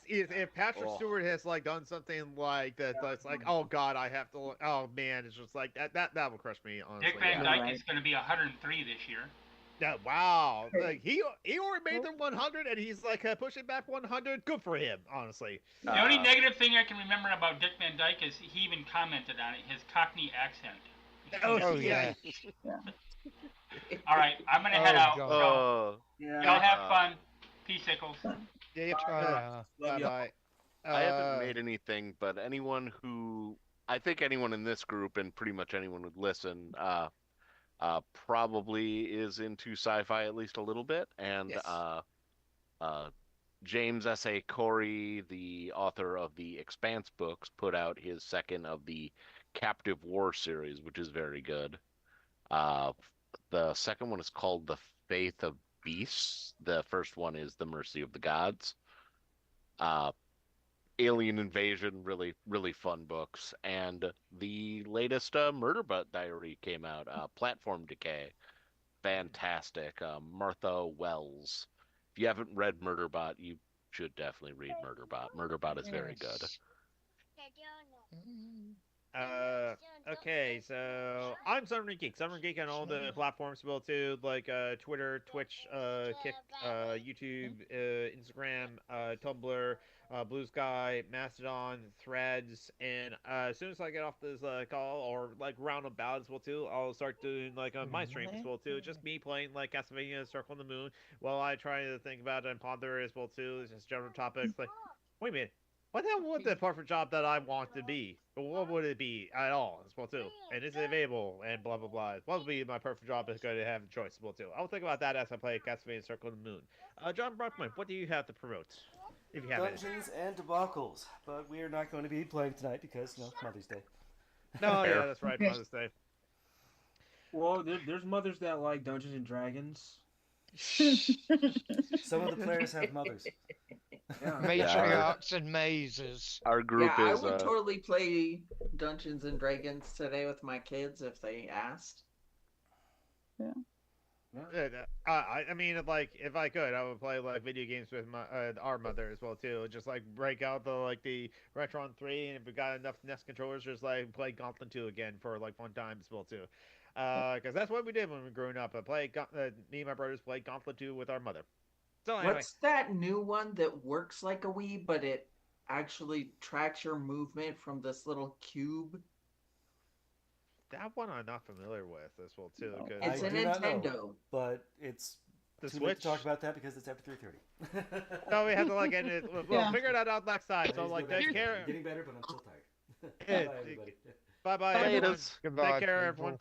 If Patrick Oh. Stewart has like done something like that, that's like, oh god, I have to. Oh man, it's just like that will crush me. Honestly, Dick Van yeah. Dyke Right. is going to be 103 this year. Yeah, wow, like he already made them 100, and he's like pushing back 100. Good for him, honestly. The only negative thing I can remember about Dick Van Dyke is he even commented on it, his Cockney accent. Oh, yeah. All right, I'm going to head Oh, out. God. Oh, Y'all have fun. Peace, Sickles. Yeah, Love Love you. bye. I haven't made anything, but anyone who I think anyone in this group and pretty much anyone would listen, probably is into sci-fi at least a little bit, and Yes. James S.A. Corey, the author of the Expanse books, put out his second of the Captive War series, which is very good. The second one is called The Faith of Beasts. The first one is The Mercy of the Gods. Alien Invasion, really, really fun books. And the latest Murderbot Diary came out, Platform Decay. fantastic. Martha Wells. If you haven't read Murderbot, you should definitely read Murderbot. Murderbot is very good. Okay, so I'm Summer Geek. Summer Geek on all the platforms as well too, like Twitter, Twitch, Kick, YouTube, Instagram, Tumblr, Blue Sky, Mastodon, Threads, and as soon as I get off this call or like roundabout as well too, I'll start doing like on my stream as well too, just me playing like Castlevania Circle on the Moon while I try to think about and ponder as well too, just general topics like, wait a minute. What the hell would the perfect job that I want to be? What would it be at all as well too? And is it available? And blah blah blah. What would be my perfect job is going to have a choice as well too. I'll think about that as I play Castlevania Circle of the Moon. John Brockman, what do you have to promote? If you have it. Dungeons and Debacles, but we are not going to be playing tonight because Mother's Day. No, yeah, that's right, Mother's Day. Well, there's mothers that like Dungeons and Dragons. Some of the players have mothers. Yeah. Matriarchs and mazes. Our group Yeah, is. I would totally play Dungeons and Dragons today with my kids if they asked. I mean, like, if I could, I would play like video games with my our mother as well too. Just like break out the Retron 3, and if we got enough NES controllers, just like play Gauntlet 2 again for like fun times as well too. Because that's what we did when we were growing up. Me and my brothers played Gauntlet 2 with our mother. So anyway. What's that new one that works like a Wii, but it actually tracks your movement from this little cube? That one I'm not familiar with as well too. Cause It's a Nintendo. But it's the too late Switch. to talk about that because it's after 3:30. No, we have to like end it. We'll figure that out next time. So Please like, go back. take care. I'm getting better, but I'm still tired. Yeah. Bye, everybody. Bye bye. Bye, Everyone. Laters. Goodbye, Take care, people. everyone.